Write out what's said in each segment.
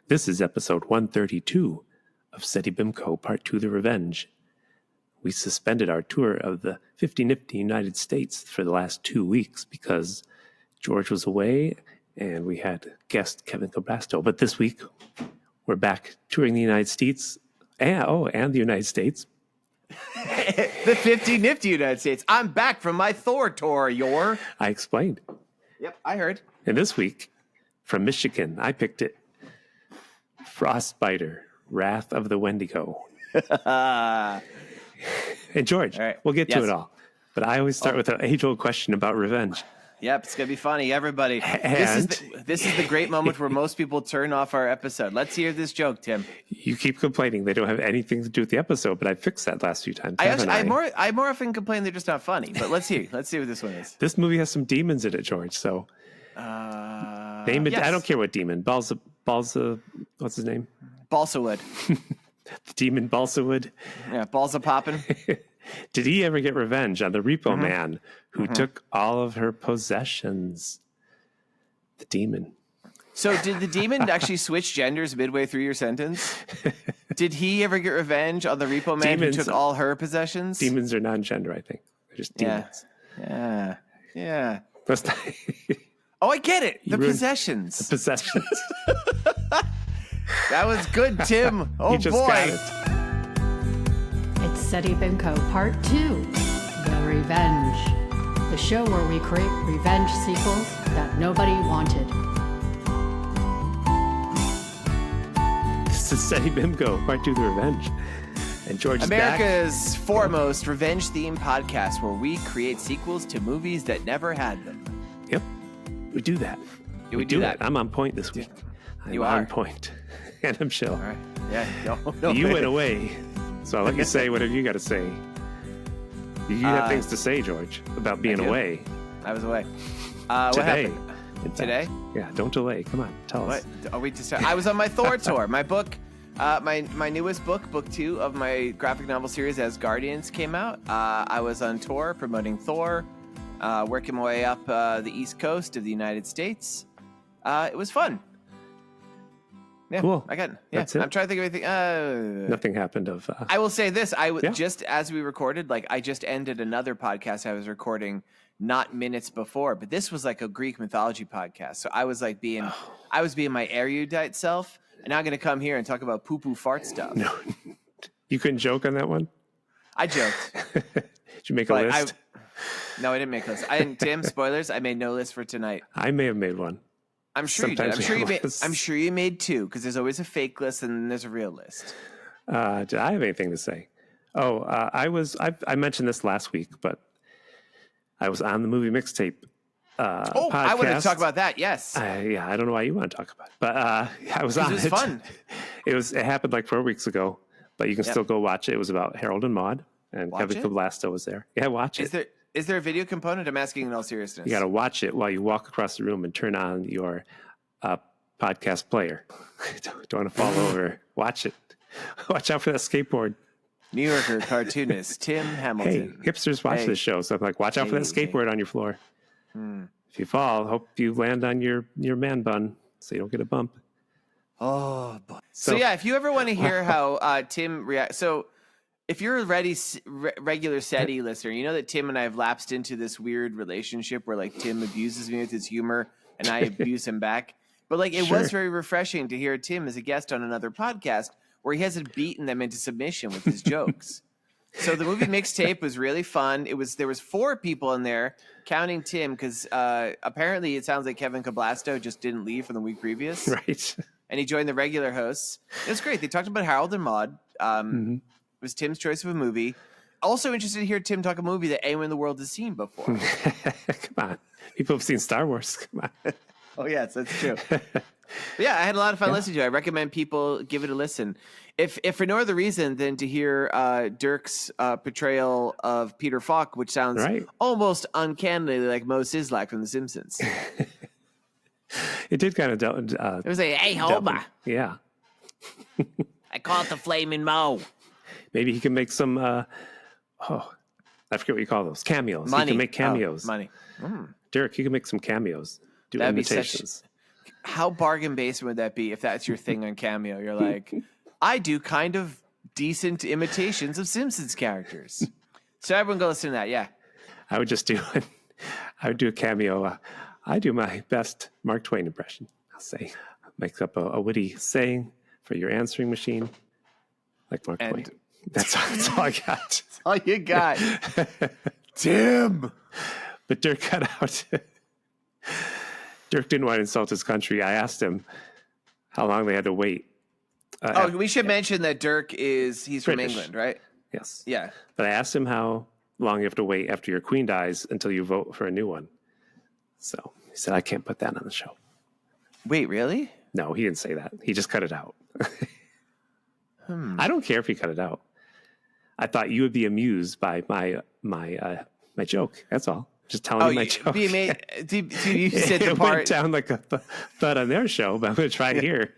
This is episode 132 of Seddy Bimco, Part 2, The Revenge. We suspended our tour of the 50 Nifty United States for the last 2 weeks because George was away and we had guest Kevin Cabrasto. But this week, we're back touring the United States and the United States. The 50 Nifty United States. I'm back from my Thor tour, I explained. Yep, I heard. And this week, from Michigan, I picked it. Frostbiter, Wrath of the Wendigo. And George, right. We'll get to it all. But I always start with an age-old question about revenge. Yep, it's going to be funny, everybody. This is the great moment where most people turn off our episode. Let's hear this joke, Tim. You keep complaining they don't have anything to do with the episod, but I fixed that last few times. I more often complain they're just not funny. But let's see what this one is. This movie has some demons in it, George. So name it. Yes. I don't care what demon. Balsa. What's his name? Balsawood. The demon Balsawood. Yeah, balsa popping. Did he ever get revenge on the repo man who took all of her possessions? The demon. So did the demon actually switch genders midway through your sentence? Did he ever get revenge on the repo man who took all her possessions? Demons are non-gender, I think. They're just demons. Yeah. That's not... Oh, I get it. The possessions. The possessions. That was good, Tim. Oh, you just boy. Got it. It's Seddy Bimco, Part 2, The Revenge. The show where we create revenge sequels that nobody wanted. This is Seddy Bimco, Part 2, The Revenge. And George is America's foremost revenge-themed podcast where we create sequels to movies that never had them. Yep. We do that. We do that. I'm on point this week. You are on point. And I'm chill. All right. Yeah. No, you went away. So I'll let you say whatever you got to say. You have things to say, George, about being away. I was away. What happened? Today? Yeah, don't delay. Come on, tell us. What? Are we just? I was on my Thor tour. My book, my newest book, book 2 of my graphic novel series, As Guardians, came out. I was on tour promoting Thor, working my way up the East Coast of the United States. It was fun. Yeah, cool. That's it. I'm trying to think of anything. Nothing happened of. I will say this: just as we recorded, I just ended another podcast I was recording not minutes before, but this was like a Greek mythology podcast. So I was being my erudite self, and now I'm going to come here and talk about poo-poo fart stuff. No, you couldn't joke on that one. I joked. Did you make a list? No, I didn't make a list. I didn't. Tim, spoilers. I made no list for tonight. I may have made one. I'm sure you did. I'm sure you made 2 because there's always a fake list and then there's a real list. Did I have anything to say? I mentioned this last week, but I was on the movie mixtape podcast. I wanted to talk about that. Yes. I don't know why you want to talk about it, but I was on it. It was fun. It happened 4 weeks ago, but you can still go watch it. It was about Harold and Maude, and Kevin Cablasto was there. Yeah, watch it. Is there a video component? I'm asking in all seriousness. You got to watch it while you walk across the room and turn on your podcast player. Don't want to fall over. Watch it. Watch out for that skateboard. New Yorker cartoonist Tim Hamilton. Hey, hipsters watch this show, so I'm watch out for that skateboard on your floor. If you fall, hope you land on your man bun so you don't get a bump. Oh, boy. So if you ever want to hear how Tim reacts, if you're a regular Seddy listener, you know that Tim and I have lapsed into this weird relationship where Tim abuses me with his humor and I abuse him back. But it was very refreshing to hear Tim as a guest on another podcast where he hasn't beaten them into submission with his jokes. So the movie mixtape was really fun. There was 4 people in there, counting Tim, because apparently it sounds like Kevin Cablasto just didn't leave from the week previous. Right. And he joined the regular hosts. It was great. They talked about Harold and Maude. It was Tim's choice of a movie. Also interested to hear Tim talk a movie that anyone in the world has seen before. Come on. People have seen Star Wars. Come on. Oh, yes, that's true. I had a lot of fun listening to it. I recommend people give it a listen. If for no other reason than to hear Dirk's portrayal of Peter Falk, which sounds almost uncannily like Moe Szyslak from The Simpsons. It did kind of... it was hey, Homer. Yeah. I call it the Flaming Moe. Maybe he can make some... I forget what you call those. Cameos. Money. He can make cameos. Money. Dirk, you can make some cameos. Do imitations. how bargain basement would that be if that's your thing on Cameo? You're like, I do kind of decent imitations of Simpsons characters. So everyone go listen to that. Yeah. I would just do a cameo. I do my best Mark Twain impression. I'll say, make up a witty saying for your answering machine, like Mark Twain. That's all I got. That's all you got. Tim. But Dirk cut out. Dirk didn't want to insult his country. I asked him how long they had to wait. We should mention that Dirk he's British. From England, right? Yes. Yeah. But I asked him how long you have to wait after your queen dies until you vote for a new one. So he said, I can't put that on the show. Wait, really? No, he didn't say that. He just cut it out. I don't care if he cut it out. I thought you would be amused by my joke. That's all. Just telling you my joke. You said the it part went down like a thud on their show, but I'm going to try it here.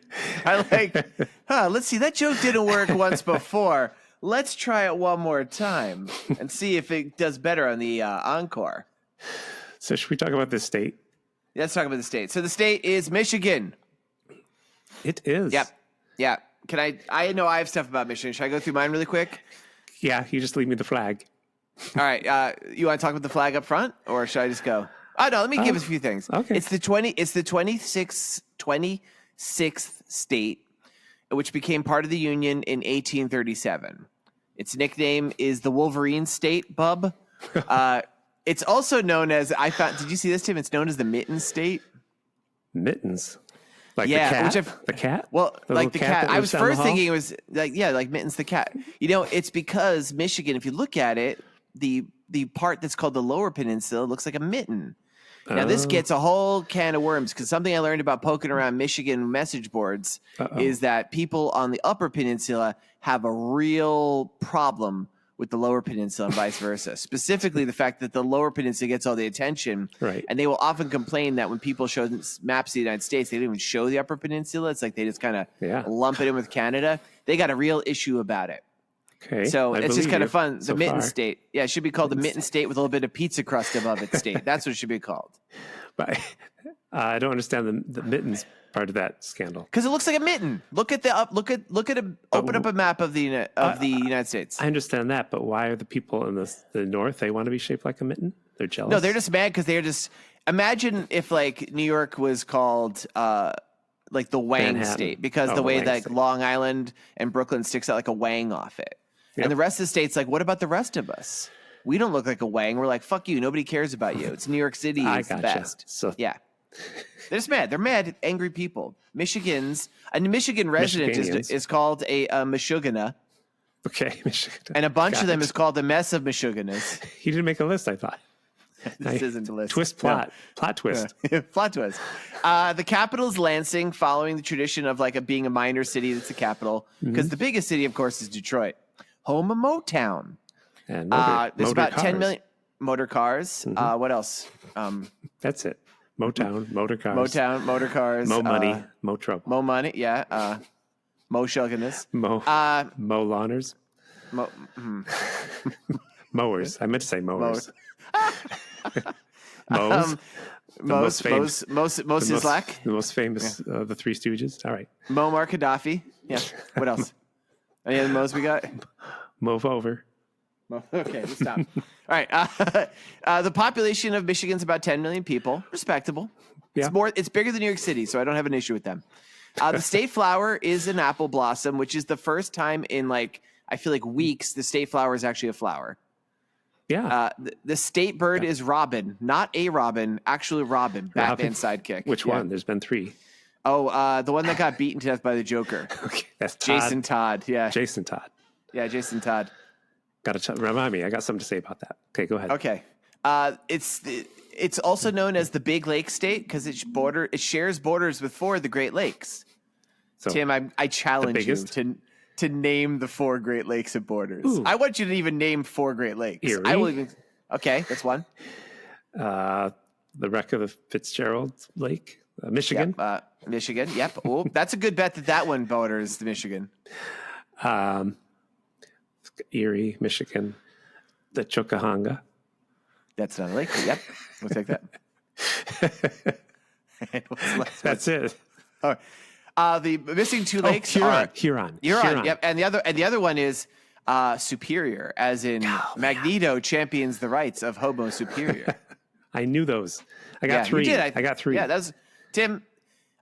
I like. Let's see. That joke didn't work once before. Let's try it one more time and see if it does better on the encore. So should we talk about this state? Yeah, let's talk about the state. So the state is Michigan. It is. Yep. Yeah. Can I know I have stuff about Michigan. Should I go through mine really quick? Yeah, you just leave me the flag. All right. You want to talk about the flag up front, or should I just go? Oh no, let me give us a few things. Okay. It's the 26th state, which became part of the Union in 1837. Its nickname is the Wolverine State, bub. It's also known as, did you see this, Tim? It's known as the Mitten State. Mittens? Like the cat? The cat? Well, like the cat. I was first thinking it was like Mittens the cat. It's because Michigan, if you look at it, the part that's called the Lower Peninsula looks like a mitten. Now, this gets a whole can of worms because something I learned about poking around Michigan message boards is that people on the Upper Peninsula have a real problem with the Lower Peninsula and vice versa. Specifically, the fact that the Lower Peninsula gets all the attention. Right. And they will often complain that when people show maps of the United States, they don't even show the Upper Peninsula. It's like they just kind of lump it in with Canada. They got a real issue about it. Okay. So it's just kind of fun. The Mitten far. State. Yeah, it should be called the Mitten State with a little bit of pizza crust above its state. That's what it should be called. But I don't understand the mittens part of that scandal. Because it looks like a mitten. Look at open up a map of the United States. I understand that, but why are the people in the north, they want to be shaped like a mitten? They're jealous. No, they're just mad because they're just imagine if like New York was called like the Wang Manhattan. State, because the way that Long Island and Brooklyn sticks out like a wang off it. Yep. And the rest of the state's like, what about the rest of us? We don't look like a wang. We're like, fuck you. Nobody cares about you. It's New York City. It's the best. So yeah. They're just mad. They're mad, angry people. A Michigan resident is called a Michigana. Okay, Michigan. And a bunch of them is called a mess of Michiganas. He didn't make a list, I thought. This isn't a list. Plot twist. Yeah. Plot twist. The capital is Lansing, following the tradition of being a minor city that's the capital. Because the biggest city, of course, is Detroit. Home of Motown. And there's about cars. 10 million motor cars. What else? That's it. Motown, motor cars. Motown, motor cars. Mo money, mo trouble. Mo money, yeah. Mo Shugginess. Mo lawners. Mowers. I meant to say mowers. Moe's. Most Islak. The most famous of the Three Stooges. All right. Muammar Gaddafi. Yeah. What else? Any other Mo's we got? Move over. Okay, let's stop. All right. The population of Michigan's about 10 million people. Respectable. Yeah. It's bigger than New York City, so I don't have an issue with them. The state flower is an apple blossom, which is the first time in I feel like weeks, the state flower is actually a flower. Yeah. The state bird is robin, not a robin, actually Robin, Batman sidekick. Which one? There's been 3. Oh, the one that got beaten to death by the Joker. Okay, that's Todd. Jason Todd. Yeah. Jason Todd. Yeah, Jason Todd. Remind me. I got something to say about that. Okay, go ahead. Okay. It's also known as the Big Lake State because it shares borders with 4 of the Great Lakes. So, Tim, I challenge you to name the 4 Great Lakes it borders. Ooh. I want you to even name 4 Great Lakes. Erie. I will even. Okay, that's one. The wreck of the Fitzgerald Lake, Michigan. Yep, Michigan. Yep. Oh, that's a good bet that one borders the Michigan. Erie, Michigan, the Chocahonga. That's not a lake. Yep, we'll take that. That's it. The missing two lakes Huron. Huron. Yep. And the other one is superior, as in Magneto champions the rights of Homo superior. I knew those. I got three. You did. I got three. Yeah, that's Tim.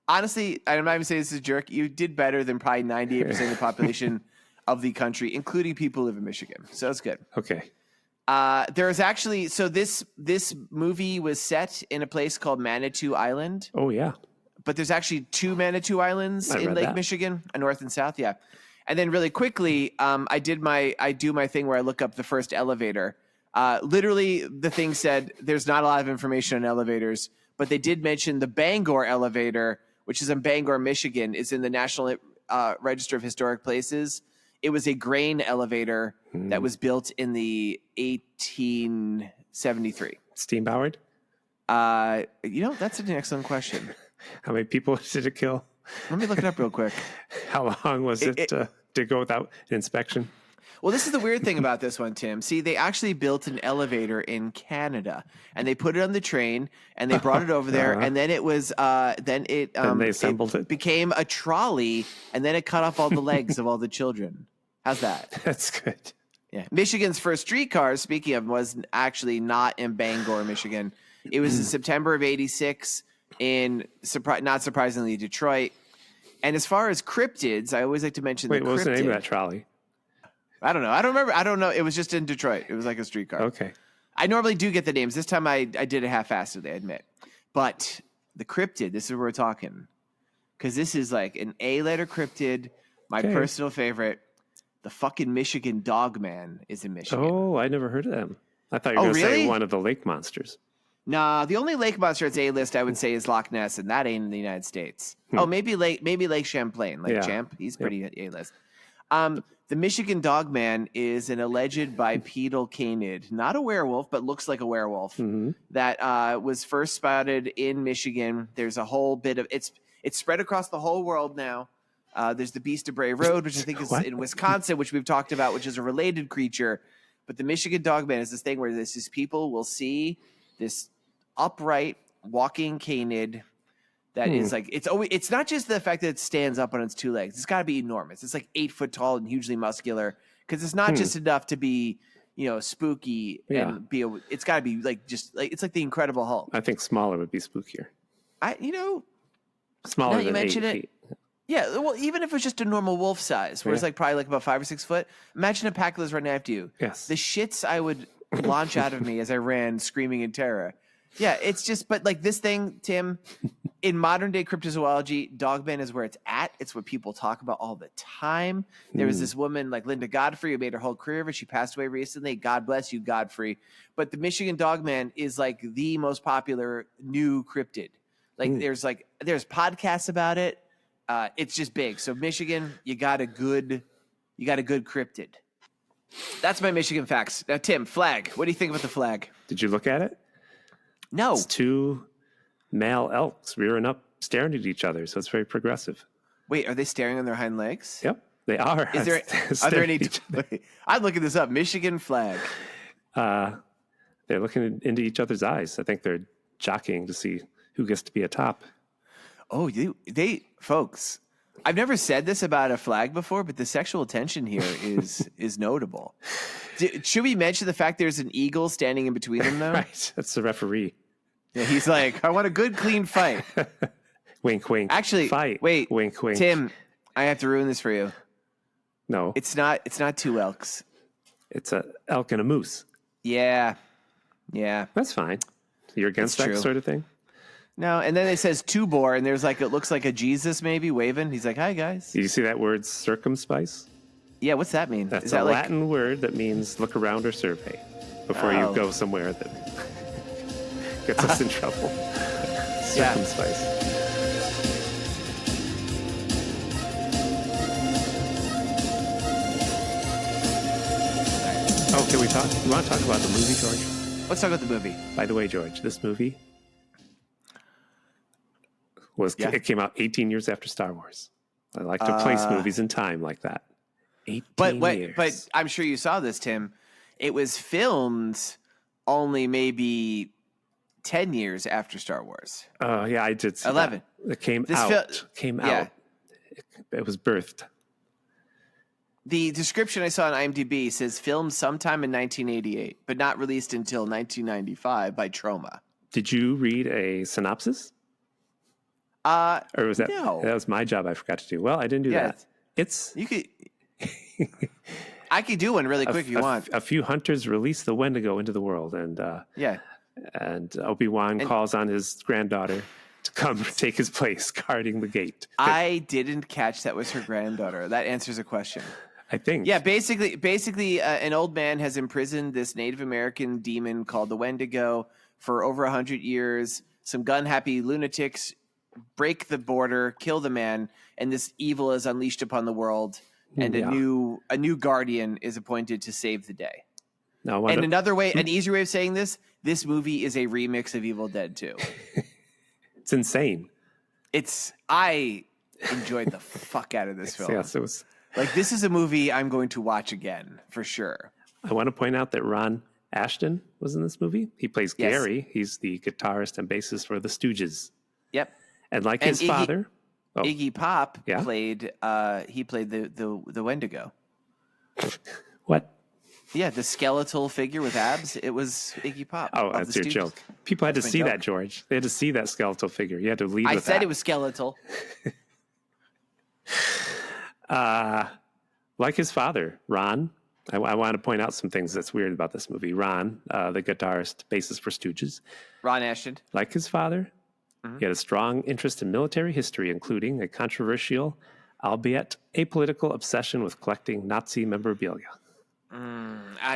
Honestly, I'm not even saying this is a jerk. You did better than probably 98% of the population of the country, including people who live in Michigan. So it's good. Okay. There is actually this movie was set in a place called Manitou Island. Oh yeah. But there's actually two Manitou Islands in Lake Michigan, north and south. Yeah. And then really quickly, I do my thing where I look up the first elevator. Literally, the thing said there's not a lot of information on elevators, but they did mention the Bangor elevator, which is in Bangor, Michigan, is in the National Register of Historic Places. It was a grain elevator that was built in the 1873. Steam powered? That's an excellent question. How many people did it kill? Let me look it up real quick. How long was it to go without inspection? Well, this is the weird thing about this one, Tim. See, they actually built an elevator in Canada, and they put it on the train, and they brought it over there, and then it was, then they assembled it. Became a trolley, and then it cut off all the legs of all the children. How's that? That's good. Yeah, Michigan's first streetcar, speaking of, was actually not in Bangor, Michigan. It was in September of '86 in, not surprisingly, Detroit. And as far as cryptids, I always like to mention what was the name of that trolley? I don't know. I don't remember. I don't know. It was just in Detroit. It was like a streetcar. Okay. I normally do get the names. This time I did it half-assedly, I admit. But the cryptid, this is where we're talking. Because this is like an A-letter cryptid, my personal favorite. The fucking Michigan Dogman is in Michigan. Oh, I never heard of them. I thought you were going to say one of the lake monsters. Nah, the only lake monster that's A-list I would say is Loch Ness, and that ain't in the United States. Oh, maybe Lake Champlain, Champ. He's pretty A-list. The Michigan Dogman is an alleged bipedal canid, not a werewolf, but looks like a werewolf, that was first spotted in Michigan. There's a whole bit of it's spread across the whole world now. There's the Beast of Bray Road, which I think is in Wisconsin, which we've talked about, which is a related creature. But the Michigan Dogman is this thing where these people will see this upright walking canid that is like it's not just the fact that it stands up on its two legs. It's got to be enormous. It's like 8 foot tall and hugely muscular, because it's not just enough to be spooky and be. It's got to be it's like the Incredible Hulk. I think smaller would be spookier. Smaller than 8 feet. Yeah, well, even if it was just a normal wolf size, where it's probably like about 5 or 6 foot. Imagine a pack of those running after you. Yes, the shits I would launch out of me as I ran, screaming in terror. Yeah, it's just, but like this thing, Tim, in modern day cryptozoology, Dogman is where it's at. It's what people talk about all the time. There was this woman like Linda Godfrey who made her whole career of it. She passed away recently. God bless you, Godfrey. But the Michigan Dogman is like the most popular new cryptid. Like there's podcasts about it. It's just big. So Michigan, you got a good cryptid. That's my Michigan facts. Now, Tim, flag. What do you think about the flag? Did you look at it? No. It's 2 male elks rearing up, staring at each other. So it's very progressive. Wait, are they staring on their hind legs? Yep, they are. Are there any? I'm looking this up. Michigan flag. They're looking into each other's eyes. I think they're jockeying to see who gets to be atop. Oh, they folks. I've never said this about a flag before, but the sexual tension here is notable. Should we mention the fact there's an eagle standing in between them, though? Right, that's the referee. Yeah, he's like, I want a good, clean fight. Wink, wink. Actually, fight. Wait, wink, wink. Tim, I have to ruin this for you. No, it's not 2 elks. It's a elk and a moose. Yeah, that's fine. You're against that sort of thing? No, and then it says 2 boar, and there's it looks like a Jesus maybe waving. He's like, hi, guys. Did you see that word circumspice? Yeah, what's that mean? That's a Latin word that means look around or survey before you go somewhere that gets us in trouble. Circumspice. Oh, can we talk? You want to talk about the movie, George? Let's talk about the movie. By the way, George, this movie it came out 18 years after Star Wars. I like to place movies in time like that. 18 years. But I'm sure you saw this, Tim. It was filmed only maybe 10 years after Star Wars. Oh, yeah, I did see 11. That. It came This out. Yeah. It was birthed. The description I saw on IMDb says filmed sometime in 1988, but not released until 1995 by Troma. Did you read a synopsis? Or was that? No. That was my job. I forgot to do. Well, I didn't do that. You could. I could do one really quick if you want. A few hunters release the Wendigo into the world, and Obi-Wan calls on his granddaughter to come take his place guarding the gate. I didn't catch that was her granddaughter. That answers a question. I think. Yeah, basically, an old man has imprisoned this Native American demon called the Wendigo for over 100 years. Some gun-happy lunatics break the border, kill the man, and this evil is unleashed upon the world. And a new guardian is appointed to save the day. Now, an easier way of saying this movie is a remix of Evil Dead 2. It's insane. I enjoyed the fuck out of this film. Yes, it was. Like, this is a movie I'm going to watch again, for sure. I want to point out that Ron Ashton was in this movie. He plays Gary. He's the guitarist and bassist for the Stooges. Yep. And his father... Iggy Pop played the Wendigo. What? Yeah, the skeletal figure with abs. It was Iggy Pop. Oh, that's your joke. People had to see that, George. They had to see that skeletal figure. You had to leave with that. I said it was skeletal. Like his father, Ron. I want to point out some things that's weird about this movie. Ron, the guitarist, bassist for Stooges. Ron Ashton. Like his father, he had a strong interest in military history, including a controversial, albeit apolitical, obsession with collecting Nazi memorabilia.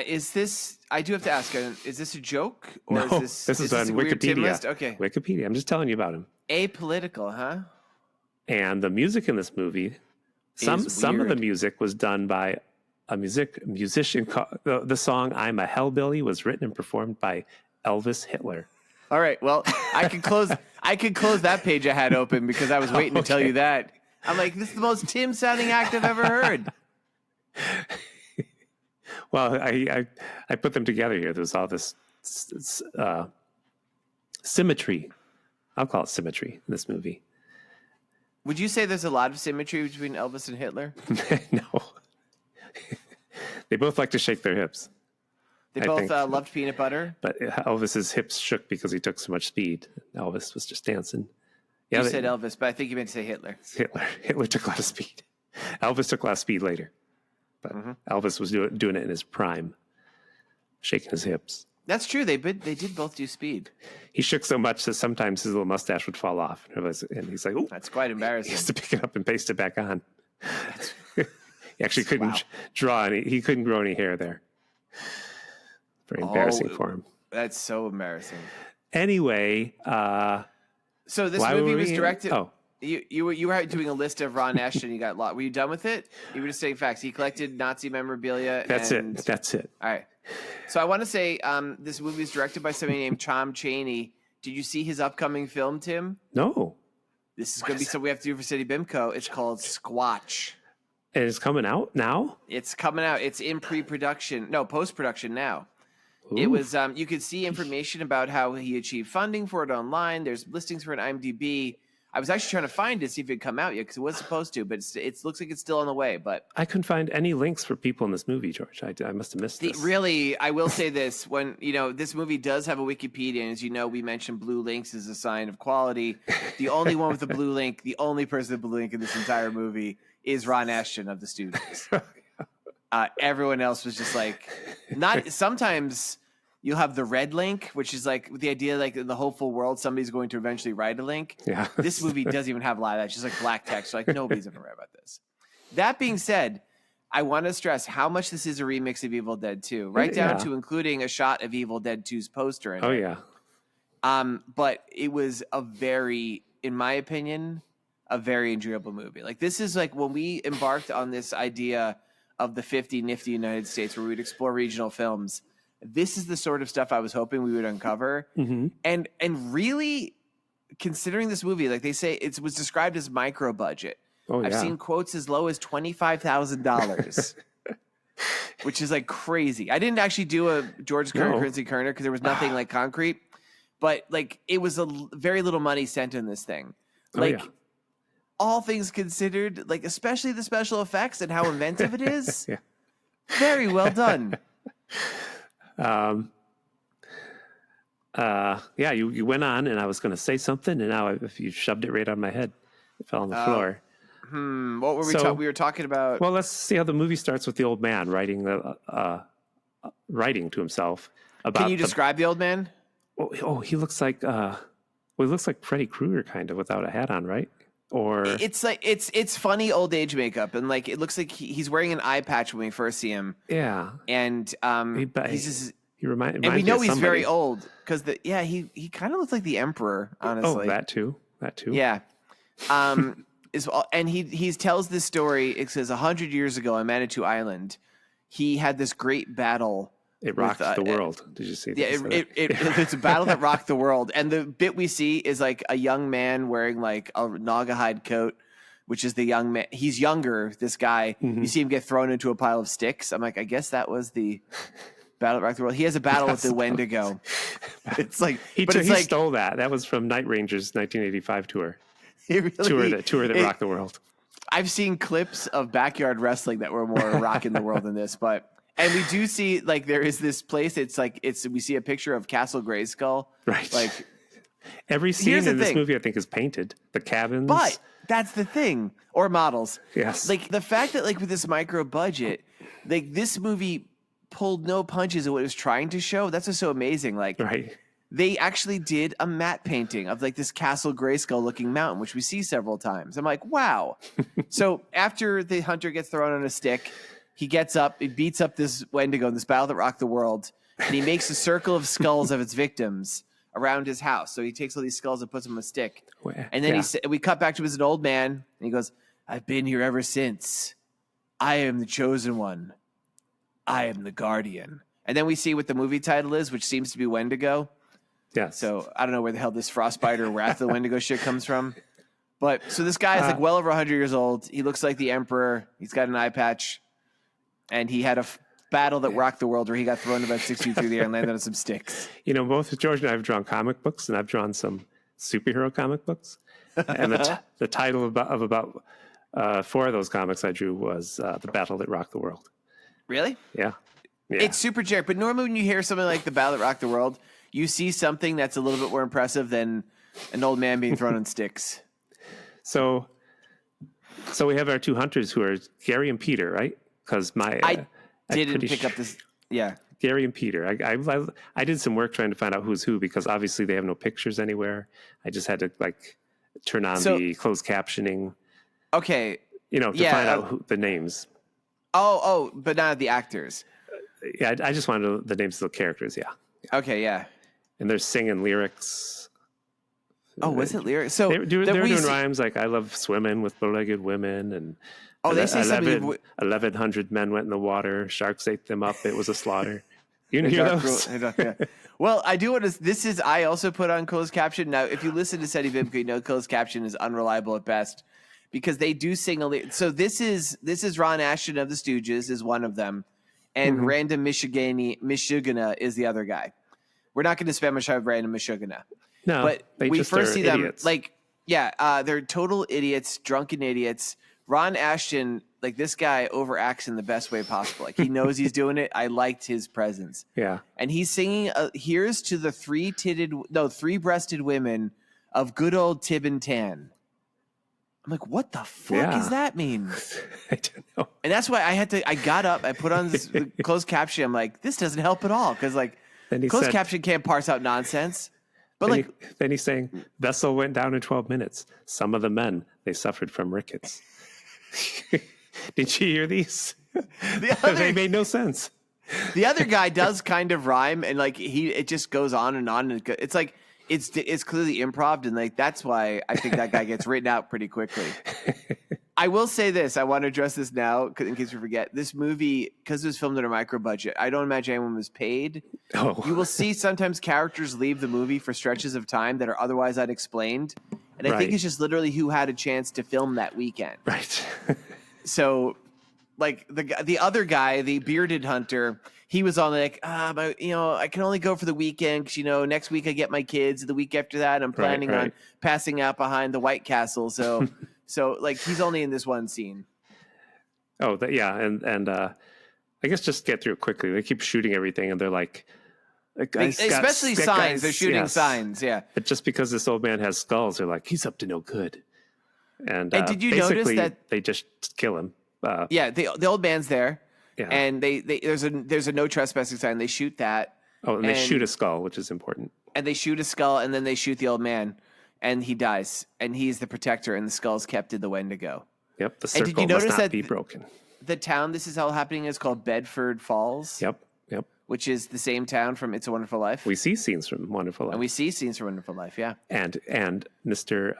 Is this? I do have to ask. Is this a joke, or no, is this is on Wikipedia? Okay, Wikipedia. I'm just telling you about him. Apolitical, huh? And the music in this movie, some of the music was done by a musician. The song "I'm a Hellbilly" was written and performed by Elvis Hitler. All right. Well, I could close that page I had open because I was waiting to tell you that. I'm like, this is the most Tim sounding act I've ever heard. Well, I put them together here. There's all this symmetry. I'll call it symmetry in this movie. Would you say there's a lot of symmetry between Elvis and Hitler? No. They both like to shake their hips. They both loved peanut butter. But Elvis's hips shook because he took so much speed. Elvis was just dancing. Yeah, you said Elvis, but I think you meant to say Hitler. Hitler took a lot of speed. Elvis took a lot of speed later. But Elvis was doing it in his prime, shaking his hips. That's true. They did both do speed. He shook so much that sometimes his little mustache would fall off. And he's like, "Ooh." That's quite embarrassing. He has to pick it up and paste it back on. He actually couldn't draw any. He couldn't grow any hair there. Very embarrassing for him. That's so embarrassing. Anyway, so this movie was directed. Oh, you were doing a list of Ron Ashton. You got a lot. Were you done with it? You were just saying facts. He collected Nazi memorabilia. That's it. All right. So I want to say this movie is directed by somebody named Tom Chaney. Did you see his upcoming film, Tim? No. This is going to be something we have to do for Seddy Bimco. It's called Squatch. And it's coming out now? It's coming out. It's in post-production now. Ooh. It was you could see information about how he achieved funding for it online. There's listings for an IMDb. I was actually trying to find it, see if it come out yet, because it was supposed to, but it looks like it's still on the way. But I couldn't find any links for people in this movie, George. I must have missed this. Really, I will say this: when this movie does have a Wikipedia, and as you know, we mentioned blue links as a sign of quality. The only one with the blue link, the only person with the blue link in this entire movie is Ron Ashton of the Stooges. Everyone else was just like, not. Sometimes you'll have the red link, which is like the idea, like in the hopeful world, somebody's going to eventually write a link. Yeah. This movie doesn't even have a lot of that. It's just like black text. So like nobody's ever read about this. That being said, I want to stress how much this is a remix of Evil Dead 2, right down to including a shot of Evil Dead 2's poster in it. Yeah. But it was in my opinion, a very enjoyable movie. Like this is like when we embarked on this idea of the 50 Nifty United States where we'd explore regional films. This is the sort of stuff I was hoping we would uncover. Mm-hmm. And really considering this movie, like they say, it was described as micro budget. I've seen quotes as low as $25,000, which is like crazy. I didn't actually do a George Quincy Kerner because there was nothing like concrete, but like it was very little money spent in this thing. Like all things considered, like especially the special effects and how inventive it is, very well done. You went on, and I was going to say something, and now if you shoved it right on my head, it fell on the floor. What were we we were talking about? Well, let's see how the movie starts with the old man writing to himself about. Can you describe the old man? He looks like he looks like Freddy Krueger kind of without a hat on, right? Or it's like it's funny old age makeup, and like it looks like he's wearing an eye patch when we first see him. Yeah, and he's just. He reminds and we know he's somebody. very old because he kind of looks like the Emperor, honestly. Oh, that too. Yeah. And he tells this story. It says 100 years ago on Manitou Island, he had this great battle. It rocked the world. Did you see that? Yeah, it's a battle that rocked the world. And the bit we see is like a young man wearing like a Naugahyde coat, which is the young man. He's younger, this guy. Mm-hmm. You see him get thrown into a pile of sticks. I'm like, I guess that was the battle that rocked the world. He has a battle with the Wendigo. It's like he stole that. That was from Night Ranger's 1985 tour. Tour that rocked the world. I've seen clips of backyard wrestling that were more rocking the world than this, and we do see like there is this place. We see a picture of Castle Grayskull. Right. Like every scene in this movie, I think, is painted. The cabins. But that's the thing, or models. Yes. Like the fact that like with this micro budget, like this movie pulled no punches at what it was trying to show. That's what's so amazing. Like, right. They actually did a matte painting of like this Castle Grayskull looking mountain, which we see several times. I'm like, wow. So after the hunter gets thrown on a stick, he gets up, he beats up this Wendigo in this battle that rocked the world, and he makes a circle of skulls of its victims around his house. So he takes all these skulls and puts them on a stick. And then we cut back to him as an old man, and he goes, I've been here ever since. I am the chosen one. I am the guardian. And then we see what the movie title is, which seems to be Wendigo. Yeah. So I don't know where the hell this Frostbiter Wrath of the Wendigo shit comes from. But so this guy is like well over 100 years old. He looks like the Emperor. He's got an eye patch. And he had a battle that rocked the world where he got thrown about 6 feet through the air and landed on some sticks. You know, both George and I have drawn comic books, and I've drawn some superhero comic books. And the title of about 4 of those comics I drew was The Battle That Rocked the World. Really? Yeah. It's super generic. But normally when you hear something like The Battle That Rocked the World, you see something that's a little bit more impressive than an old man being thrown on sticks. So we have our 2 hunters who are Gary and Peter, right? Because I didn't pick up this. Yeah. Gary and Peter. I did some work trying to find out who's who because obviously they have no pictures anywhere. I just had to like turn on the closed captioning. Okay. To find out the names. Oh, but not the actors. Yeah, I just wanted the names of the characters. Yeah. Okay. Yeah. And they're singing lyrics. Oh, was it lyrics? So they're doing rhymes like "I love swimming with bow-legged women" and they say 1,100 men went in the water. Sharks ate them up. It was a slaughter. You hear those? Yeah. Well, I do want to. I also put on closed caption. Now, if you listen to Seddy Bimco, you know closed caption is unreliable at best because they do sing a. So this is Ron Ashton of the Stooges is one of them, and Random Michigana is the other guy. We're not going to spend much time with Random Michigana. No, but we first see idiots. them they're total idiots, drunken idiots. Ron Ashton, like this guy overacts in the best way possible. Like he knows he's doing it. I liked his presence. Yeah. And he's singing, here's to the three-breasted women of good old Tib and Tan. I'm like, what the fuck does that mean? I don't know. And that's why I got up, I put on this closed caption. I'm like, this doesn't help at all. Cause like closed caption can't parse out nonsense. But then he's saying, vessel went down in 12 minutes. Some of the men, they suffered from rickets. Did you hear these? They made no sense. The other guy does kind of rhyme, and like it just goes on and on. And it's like it's clearly improv, and like that's why I think that guy gets written out pretty quickly. I will say this: I want to address this now, in case we forget. This movie, because it was filmed at a micro budget, I don't imagine anyone was paid. Oh. You will see sometimes characters leave the movie for stretches of time that are otherwise unexplained. And I think it's just literally who had a chance to film that weekend. Right. So like the other guy, the bearded hunter, he was on like, I can only go for the weekend because, next week I get my kids. The week after that, I'm planning on passing out behind the White Castle. So, like he's only in this one scene. Oh, and I guess just get through it quickly. They keep shooting everything, and they're like especially signs. They're shooting signs, yeah. But just because this old man has skulls, they're like, he's up to no good. And did you notice that they just kill him? The old man's there, and there's a no trespassing sign. They shoot that. Oh, and they shoot a skull, which is important. And they shoot a skull, and then they shoot the old man, and he dies, and he's the protector, and the skull's kept in the Wendigo. Yep, the circle must not be broken. The town this is all happening is called Bedford Falls. Yep. Which is the same town from It's a Wonderful Life. We see scenes from Wonderful Life. And we see scenes from Wonderful Life, yeah. And Mr.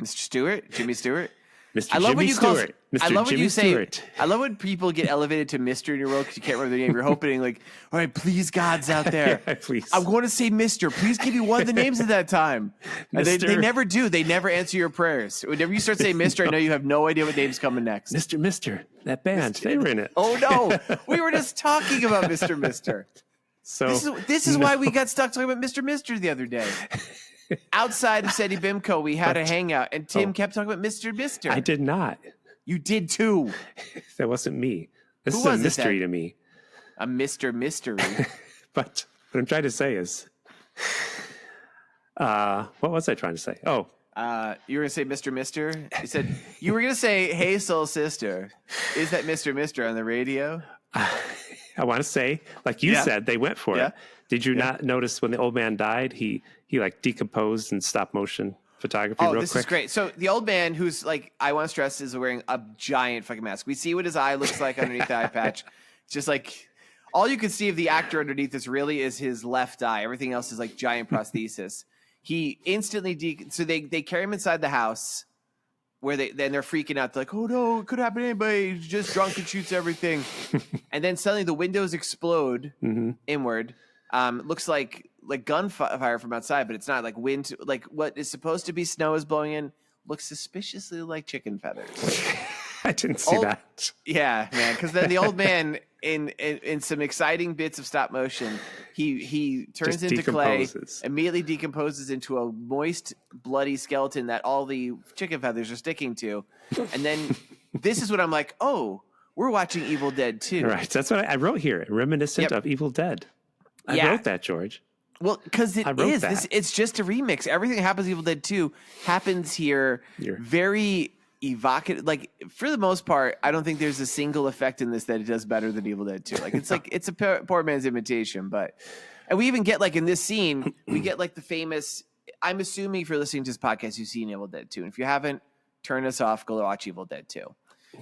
Stewart, Jimmy Stewart. Mr. I love Jimmy Stewart. I love when you say. Stewart. I love when people get elevated to Mr. in your role because you can't remember their name. You're hoping like, all right, please, God's out there. Please. I'm going to say Mr. Please give me one of the names at that time. And they never do. They never answer your prayers. Whenever you start saying Mr., I know you have no idea what name's coming next. Mr. That band, they were in it. Oh no, we were just talking about Mr. So this is why we got stuck talking about Mr. the other day. Outside of Seddy Bimco, we had a hangout, and Tim kept talking about Mr. I did not. You did too. That wasn't me. This is a mystery to me. A mystery. But what I'm trying to say is, what was I trying to say? Oh, you were gonna say Mr. You said you were gonna say, "Hey, soul sister, is that Mr. on the radio?" I want to say, like you said, they went for it. Did you not notice when the old man died, he like decomposed in stop motion photography real quick? Oh, this is great. So the old man, who's like, I want to stress, is wearing a giant fucking mask. We see what his eye looks like underneath the eye patch. It's just like, all you can see of the actor underneath this really is his left eye. Everything else is like giant prosthesis. He instantly, so they carry him inside the house where they're freaking out. They're like, oh no, it could happen to anybody. He's just drunk and shoots everything. And then suddenly the windows explode inward. Looks like gunfire from outside, but it's not. Like wind, like what is supposed to be snow is blowing in. Looks suspiciously like chicken feathers. I didn't see that. Yeah, man. Because then the old man, in some exciting bits of stop motion, he turns into clay, immediately decomposes into a moist, bloody skeleton that all the chicken feathers are sticking to, and then this is what I'm like. Oh, we're watching Evil Dead 2. Right. That's what I wrote here. Reminiscent of Evil Dead. I wrote that, George. Well, because it is. It's just a remix. Everything that happens in Evil Dead 2 happens here. Very evocative. Like, for the most part, I don't think there's a single effect in this that it does better than Evil Dead 2. Like, it's like it's a poor man's imitation. And we even get, like, in this scene, we get, like, the famous... I'm assuming if you're listening to this podcast, you've seen Evil Dead 2. And if you haven't, turn us off. Go watch Evil Dead 2.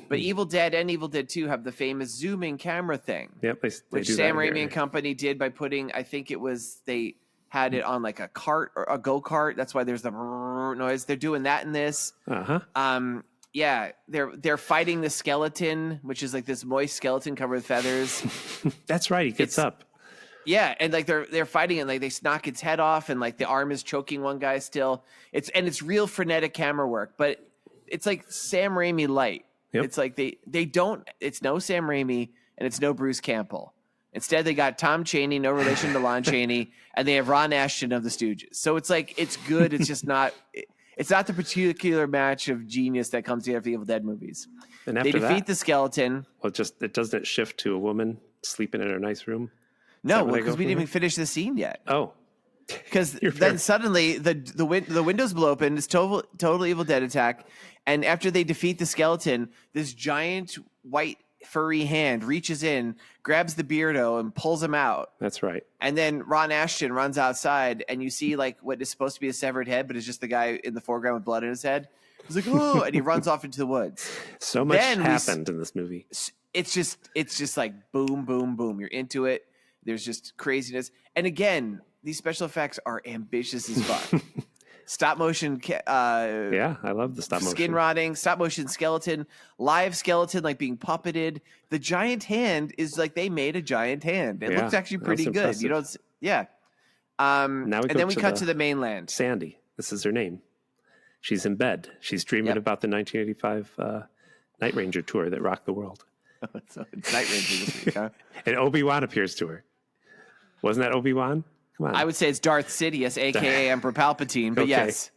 But Evil Dead and Evil Dead 2 have the famous zooming camera thing. Yep, which Sam Raimi and company did by putting, I think it was, they had it on like a cart or a go-kart. That's why there's the noise. They're doing that in this. Yeah, they're fighting the skeleton, which is like this moist skeleton covered with feathers. That's right, he gets up. Yeah, and like they're fighting it, like they knock its head off, and like the arm is choking one guy still. It's real frenetic camera work, but it's like Sam Raimi light. Yep. It's like they don't. It's no Sam Raimi and it's no Bruce Campbell. Instead, they got Tom Chaney, no relation to Lon Chaney, and they have Ron Ashton of the Stooges. So it's like it's good. It's just not. It's not the particular match of genius that comes together for the Evil Dead movies. And after they defeat the skeleton. Well, it doesn't shift to a woman sleeping in her nice room. No, because we didn't even finish the scene yet. Oh. Because then suddenly the windows blow open. It's total Evil Dead attack. And after they defeat the skeleton, this giant white furry hand reaches in, grabs the Beardo, and pulls him out. That's right. And then Ron Ashton runs outside, and you see like what is supposed to be a severed head, but it's just the guy in the foreground with blood in his head. He's like, oh, and he runs off into the woods. So much happened in this movie. It's just like boom, boom, boom. You're into it. There's just craziness. And again, these special effects are ambitious as fuck. Stop motion. Yeah, I love the stop motion. Skin rotting, stop motion skeleton, live skeleton like being puppeted. The giant hand is like they made a giant hand. It looks actually pretty good. Impressive. You don't, yeah. And then we cut to the mainland. Sandy. This is her name. She's in bed. She's dreaming about the 1985 Night Ranger tour that rocked the world. So it's Night Ranger this week, huh? And Obi-Wan appears to her. Wasn't that Obi-Wan? Come on. I would say it's Darth Sidious, a.k.a. Emperor Palpatine, but Okay. yes.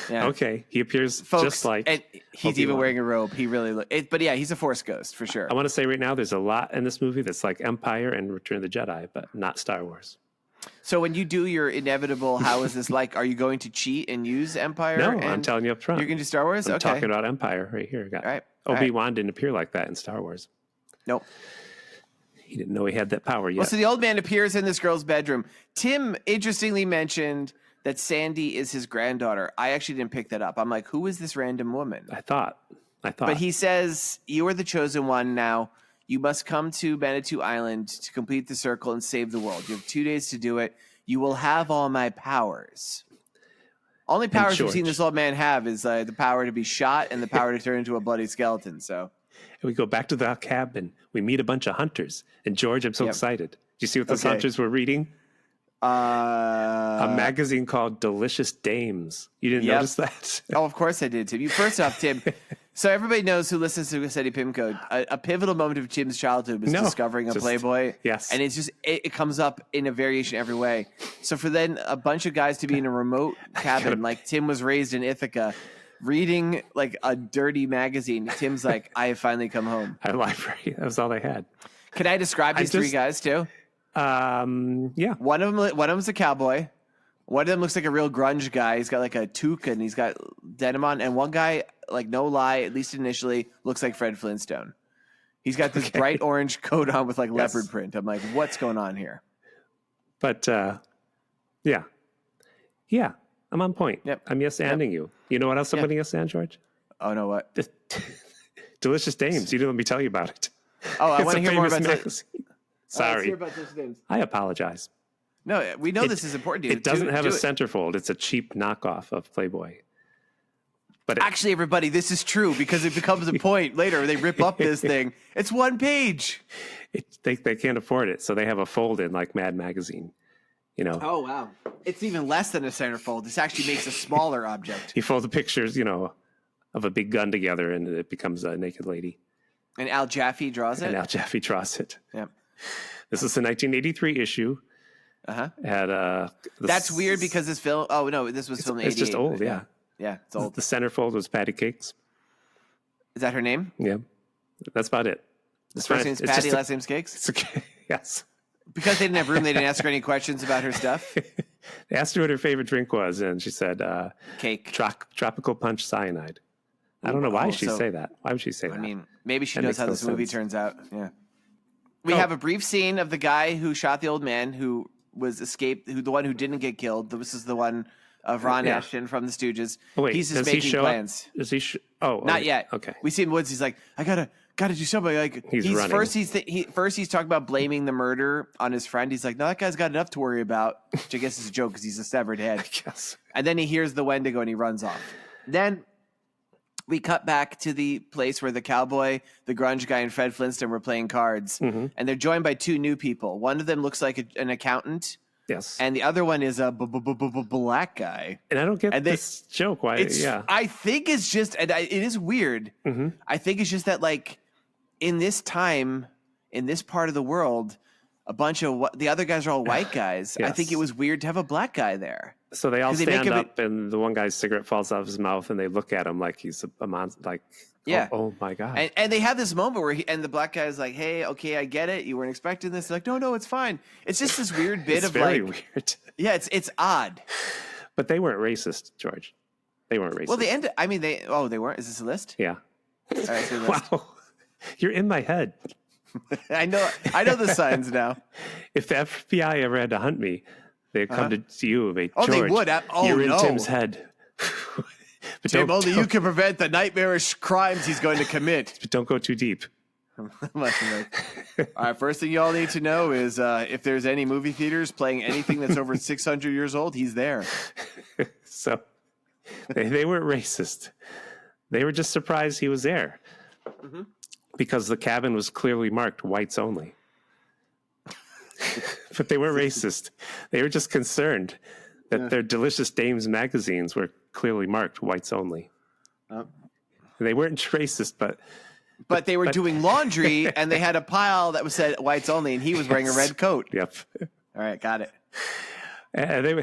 Yeah. Okay, he appears Folks, just like and he's Obi-Wan. even wearing a robe. He really but yeah, he's a Force ghost for sure. I want to say right now there's a lot in this movie that's like Empire and Return of the Jedi, but not Star Wars. So when you do your inevitable, how is this like? Are you going to cheat and use Empire? No, and I'm telling you up front. You're going to do Star Wars? I'm okay. talking about Empire right here. All right. Obi-Wan didn't appear like that in Star Wars. Nope. He didn't know he had that power yet. Well, so the old man appears in this girl's bedroom. Tim interestingly mentioned that Sandy is his granddaughter. I actually didn't pick that up. I'm like, who is this random woman? I thought. But he says, you are the chosen one now. You must come to Manitou Island to complete the circle and save the world. You have 2 days to do it. You will have all my powers. Only powers we've seen this old man have is the power to be shot and the power to turn into a bloody skeleton. So we go back to the cabin. We meet a bunch of hunters. And George, I'm so excited. Did you see what those hunters were reading? A magazine called Delicious Dames. You didn't notice that? Oh, of course I did, Tim. First off, Tim, so everybody knows who listens to Seddy Bimco, a pivotal moment of Tim's childhood was discovering a Playboy. Yes. And it's just, it comes up in a variation every way. So for then a bunch of guys to be in a remote cabin, like Tim was raised in Ithaca, reading like a dirty magazine, Tim's like, I have finally come home. At a library. That was all they had. Can I describe these three guys too? Yeah. One of them's a cowboy. One of them looks like a real grunge guy. He's got like a toque and he's got denim on. And one guy, like no lie, at least initially, looks like Fred Flintstone. He's got this bright orange coat on with like leopard print. I'm like, what's going on here? But yeah, I'm on point. Yep. I'm yes-anding you. You know what else I'm going to yes-and, George? Oh, no, what? Delicious Dames. You didn't let me tell you about it. Oh, I want to hear more about this. Sorry. Let's hear about Delicious Dames. I apologize. No, we know this is important to you. It doesn't have a centerfold. It's a cheap knockoff of Playboy. But actually, everybody, this is true because it becomes a point later. They rip up this thing. It's one page. They can't afford it, so they have a fold-in like Mad Magazine. You know. Oh, wow. It's even less than a centerfold. This actually makes a smaller object. You fold the pictures, of a big gun together, and it becomes a naked lady. And Al Jaffe draws it? And Al Jaffe draws it. Yep. This is the 1983 issue. Uh-huh. That's weird because this film... Oh, no, this was filmed in 88. It's just old, yeah. Yeah, it's old. The centerfold was Patty Cakes. Is that her name? Yeah. That's about it. This first name's Patty, last name's Cakes? It's okay. Yes. Because they didn't have room, they didn't ask her any questions about her stuff? They asked her what her favorite drink was, and she said... Cake. Tropical Punch Cyanide. I don't know why she'd say that. Why would she say that? I mean, maybe she knows how this movie turns out. Yeah. We have a brief scene of the guy who shot the old man, who was escaped, the one who didn't get killed. This is the one of Ron Ashton from the Stooges. Oh, wait, he's just making plans. Does he? Not yet. Okay. We see him in the woods. He's like, I gotta do something. Like he's running. First he's talking about blaming the murder on his friend. He's like, no, that guy's got enough to worry about. Which I guess is a joke because he's a severed head. I guess. And then he hears the Wendigo and he runs off. Then we cut back to the place where the cowboy, the grunge guy, and Fred Flintstone were playing cards. Mm-hmm. And they're joined by two new people. One of them looks like an accountant. Yes. And the other one is a black guy. And I don't get this joke. Why? I think it's just, and it is weird. Mm-hmm. I think it's just that, like, in this time, in this part of the world, a bunch of the other guys are all white guys. Yes. I think it was weird to have a black guy there. So they all stand up, and the one guy's cigarette falls out of his mouth, and they look at him like he's a monster. Like, oh my god! And they have this moment where the black guy's like, "Hey, okay, I get it. You weren't expecting this." They're like, no, it's fine. It's just this weird bit it's of very weird. Yeah, it's odd. But they weren't racist, George. They weren't racist. Well, they weren't. Is this a list? Yeah. All right, so list. Wow, you're in my head. I know the signs now. If the FBI ever had to hunt me, they'd come to you and George, they would. You're in Tim's head. But Tim, only you can prevent the nightmarish crimes he's going to commit. But don't go too deep. All right, first thing you all need to know is if there's any movie theaters playing anything that's over 600 years old, he's there. So they weren't racist. They were just surprised he was there. Mm-hmm. Because the cabin was clearly marked whites only. But they weren't racist. They were just concerned that their Delicious Dames magazines were clearly marked whites only. They weren't racist, but they were doing laundry, and they had a pile that was said whites only, and he was wearing a red coat. Yep. All right, got it. They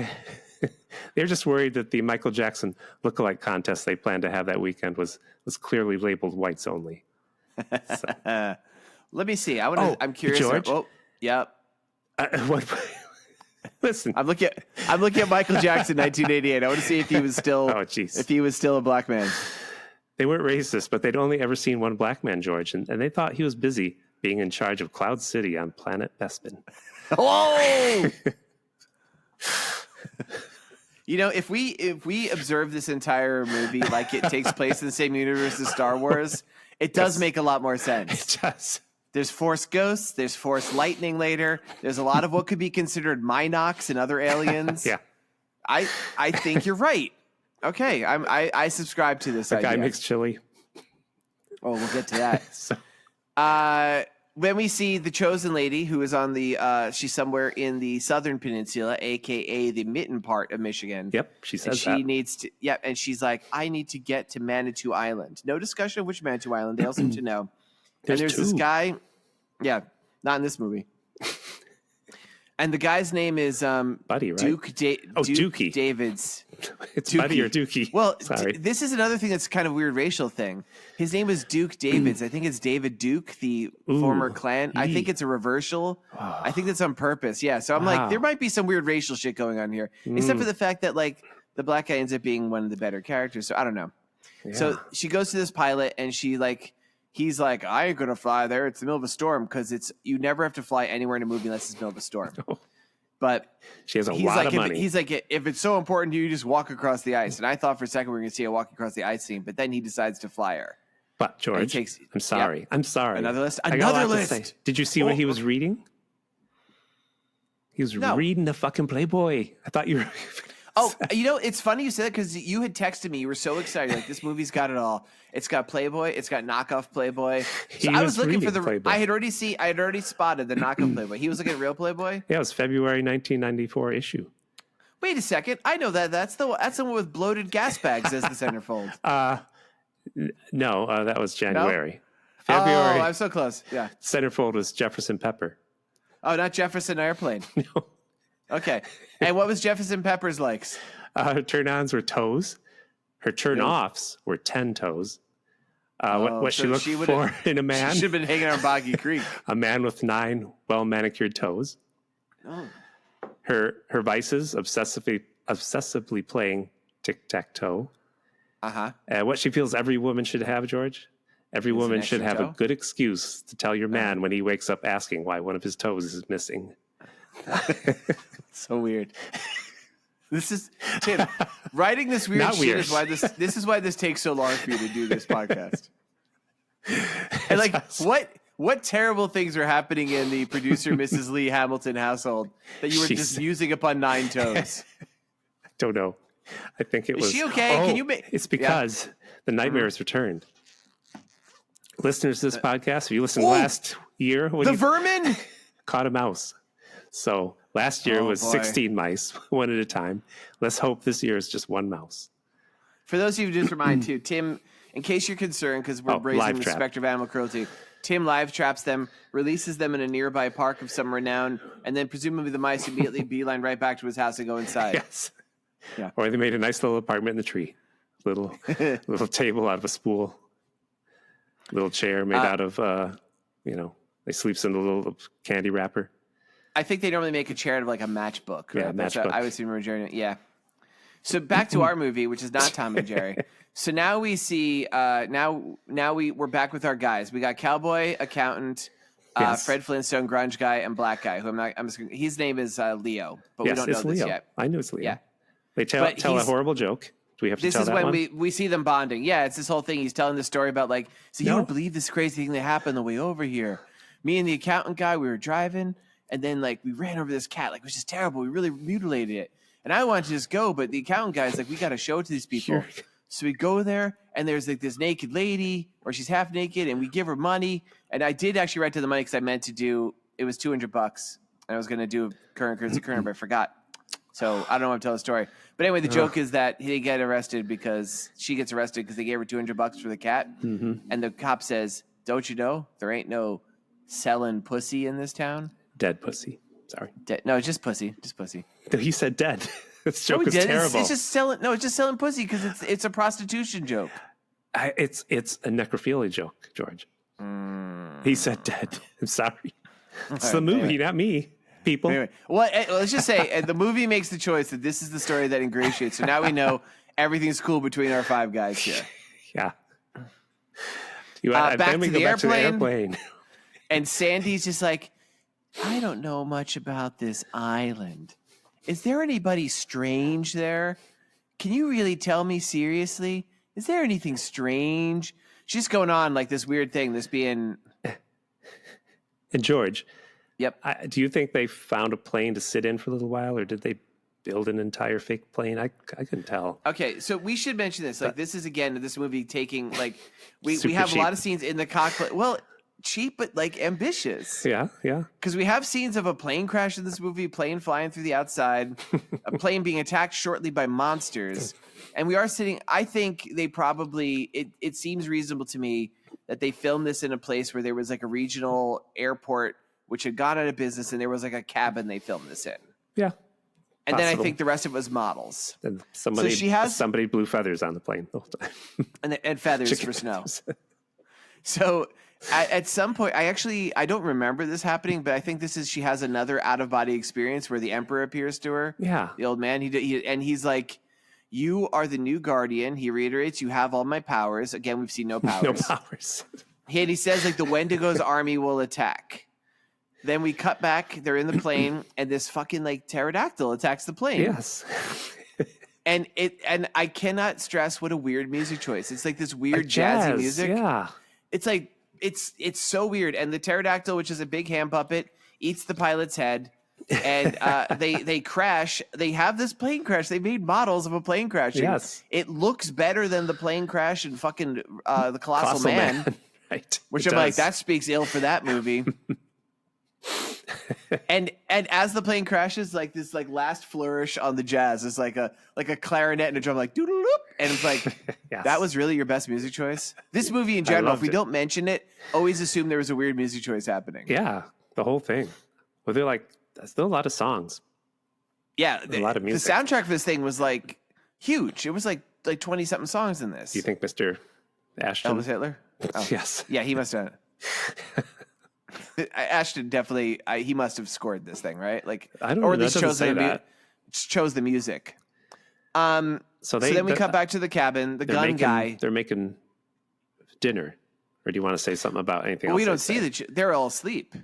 were just worried that the Michael Jackson lookalike contest they planned to have that weekend was clearly labeled whites only. So. Let me see. I'm curious. George? Yep. Listen, I'm looking at Michael Jackson, 1988. I want to see if he was still a black man. They weren't racist, but they'd only ever seen one black man, George, and they thought he was busy being in charge of Cloud City on planet Bespin. Oh! If we observe this entire movie like it takes place in the same universe as Star Wars, it does make a lot more sense. It does. There's Force ghosts. There's Force lightning later. There's a lot of what could be considered Minox and other aliens. Yeah. I think you're right. Okay, I subscribe to this idea. Guy makes chili. Oh, we'll get to that. When we see the chosen lady, who is on she's somewhere in the southern peninsula, aka the Mitten part of Michigan. Yep, she says she needs to. Yep, and she's like, I need to get to Manitou Island. No discussion of which Manitou Island. They all seem to know. There's this guy. Yeah, not in this movie. And the guy's name is Buddy, right? Dookie Davids. It's Dookie. Buddy or Dookie. Well, sorry. This is another thing that's kind of weird racial thing. His name is Duke Davids. I think it's David Duke, the former Klan. I think it's a reversal. Oh. I think that's on purpose. Yeah. So I'm like, there might be some weird racial shit going on here, except for the fact that like the black guy ends up being one of the better characters. So I don't know. Yeah. So she goes to this pilot, and he's like, I ain't gonna fly there. It's the middle of a storm, because you never have to fly anywhere in a movie unless it's the middle of a storm. No. But she has a lot of money. He's like, if it's so important to you, just walk across the ice. And I thought for a second we were going to see a walk across the ice scene, but then he decides to fly her. But George, I'm sorry. Yeah. I'm sorry. Another list. Did you see what he was reading? He was reading the fucking Playboy. I thought you were. Oh, it's funny you said that, because you had texted me. You were so excited. Like, this movie's got it all. It's got Playboy. It's got knockoff Playboy. So I was looking for the Playboy. I had already spotted the knockoff Playboy. He was looking at real Playboy? Yeah, it was February 1994 issue. Wait a second. I know that. That's the one with bloated gas bags as the centerfold. No, that was January. No? February. Oh, I'm so close. Yeah. Centerfold was Jefferson Pepper. Oh, not Jefferson Airplane. No. Okay. And what was Jefferson Pepper's likes? Her turn-ons were toes. Her turn-offs were 10 toes. What she looked for in a man. She should have been hanging out Boggy Creek. A man with 9 well-manicured toes. Oh. Her vices, obsessively playing tic-tac-toe. Uh-huh. What she feels every woman should have, George. Every woman should have a good excuse to tell your man when he wakes up asking why one of his toes is missing. So weird. This is Tim writing this weird Not shit weird. is why this is why this takes so long for you to do this podcast. And like what terrible things are happening in the producer Mrs. Lee Hamilton household that you were just musing upon 9 toes? I don't know. I think it was. Is she okay? Can you It's because the nightmare has returned. Listeners to this podcast, if you listened last year, vermin caught a mouse. So last year was 16 mice, one at a time. Let's hope this year is just 1 mouse. For those of you, just remind too, Tim, in case you're concerned, because we're raising the specter of animal cruelty, Tim live traps them, releases them in a nearby park of some renown, and then presumably the mice immediately beeline right back to his house and go inside. Yes. Yeah. Or they made a nice little apartment in the tree. Little table out of a spool. Little chair made out of, they sleeps in a little candy wrapper. I think they normally make a chair out of like a matchbook. Right? Yeah, matchbook. I would assume yeah. So back to our movie, which is not Tom and Jerry. So now we see, we're back with our guys. We got cowboy, accountant, Fred Flintstone, grunge guy, and black guy. His name is Leo, but we don't know this yet. I knew it's Leo. Yeah. They tell a horrible joke. Do we have to tell that one? This is when we see them bonding. Yeah, it's this whole thing. He's telling the story about you don't believe this crazy thing that happened on the way over here. Me and the accountant guy, we were driving, and then we ran over this cat. It was just terrible. We really mutilated it. And I wanted to just go, but the accountant guy's like, we got to show it to these people. Sure. So we go there, and there's this naked lady, or she's half naked, and we give her money. And I did actually write to the money because I meant to do, it was $200. And I was going to do current currency, but I forgot. So I don't know how to tell the story. But anyway, the joke is that he get arrested because she gets arrested because they gave her $200 for the cat. Mm-hmm. And the cop says, don't you know there ain't no selling pussy in this town? Dead pussy. Sorry. No, it's just pussy. Just pussy. No, he said dead. This joke is It's terrible. it's just selling. No, it's just selling pussy because it's a prostitution joke. It's a necrophilia joke, George. He said dead. I'm sorry. It's the movie, not me. People. Anyway, well, let's just say the movie makes the choice that this is the story that ingratiates. So now we know everything's cool between our five guys here. Yeah. Back to the airplane. And Sandy's just like, I don't know much about this island. Is there anybody strange there? Can you really tell me seriously? Is there anything strange? She's going on like this weird thing, this being... And George, Yep. Do you think they found a plane to sit in for a little while, or did they build an entire fake plane? I couldn't tell. Okay, so we should mention this. Like, this is, again, this movie taking, like, we Super have cheap. a lot of scenes in the cockpit. Well, cheap, but, like, ambitious. Yeah. Because we have scenes of a plane crash in this movie, plane flying through the outside, a plane being attacked shortly by monsters. And we are sitting, I think they probably, it seems reasonable to me that they filmed this in a place where there was, like, a regional airport which had gone out of business, and there was, like, a cabin they filmed this in. Yeah. And then I Possible. think the rest of it was models. And somebody blew feathers on the plane the whole time. and feathers Chicken for snow. feathers. So at some point, I don't remember this happening, but I think she has another out of body experience where the Emperor appears to her. Yeah. The old man, and he's like, you are the new guardian. He reiterates, you have all my powers. Again, we've seen no powers. No powers. And he says, like, the Wendigo's army will attack. Then we cut back. They're in the plane, and this fucking, like, pterodactyl attacks the plane. Yes. And I cannot stress what a weird music choice. It's like this weird Like jazz, jazzy music. Yeah. It's like it's so weird. And the pterodactyl, which is a big hand puppet, eats the pilot's head. And they crash. They have this plane crash. They made models of a plane crashing. Yes. It looks better than the plane crash in fucking the Colossal Man. Right. Which It I'm like, does. that speaks ill for that movie. and as the plane crashes, like this like last flourish on the jazz is like a clarinet and a drum, like doodle loop, and it's like Yes. that was really your best music choice. This movie in general, if we don't mention it, always assume there was a weird music choice happening. Yeah, the whole thing. Well, they're like, that's still a lot of songs. Yeah, A lot of music. The soundtrack for this thing was like huge. It was like 20 something songs in this. Do you think Mr. Ashton? Elvis Hitler? Oh. Yes. Yeah, he must have. Ashton definitely. He must have scored this thing, right? Like, I don't or know. at least That chose doesn't say that. chose the music. So then we cut back to the cabin. The gun guy. They're making dinner. Or do you want to say something about anything else? We don't see they're all asleep.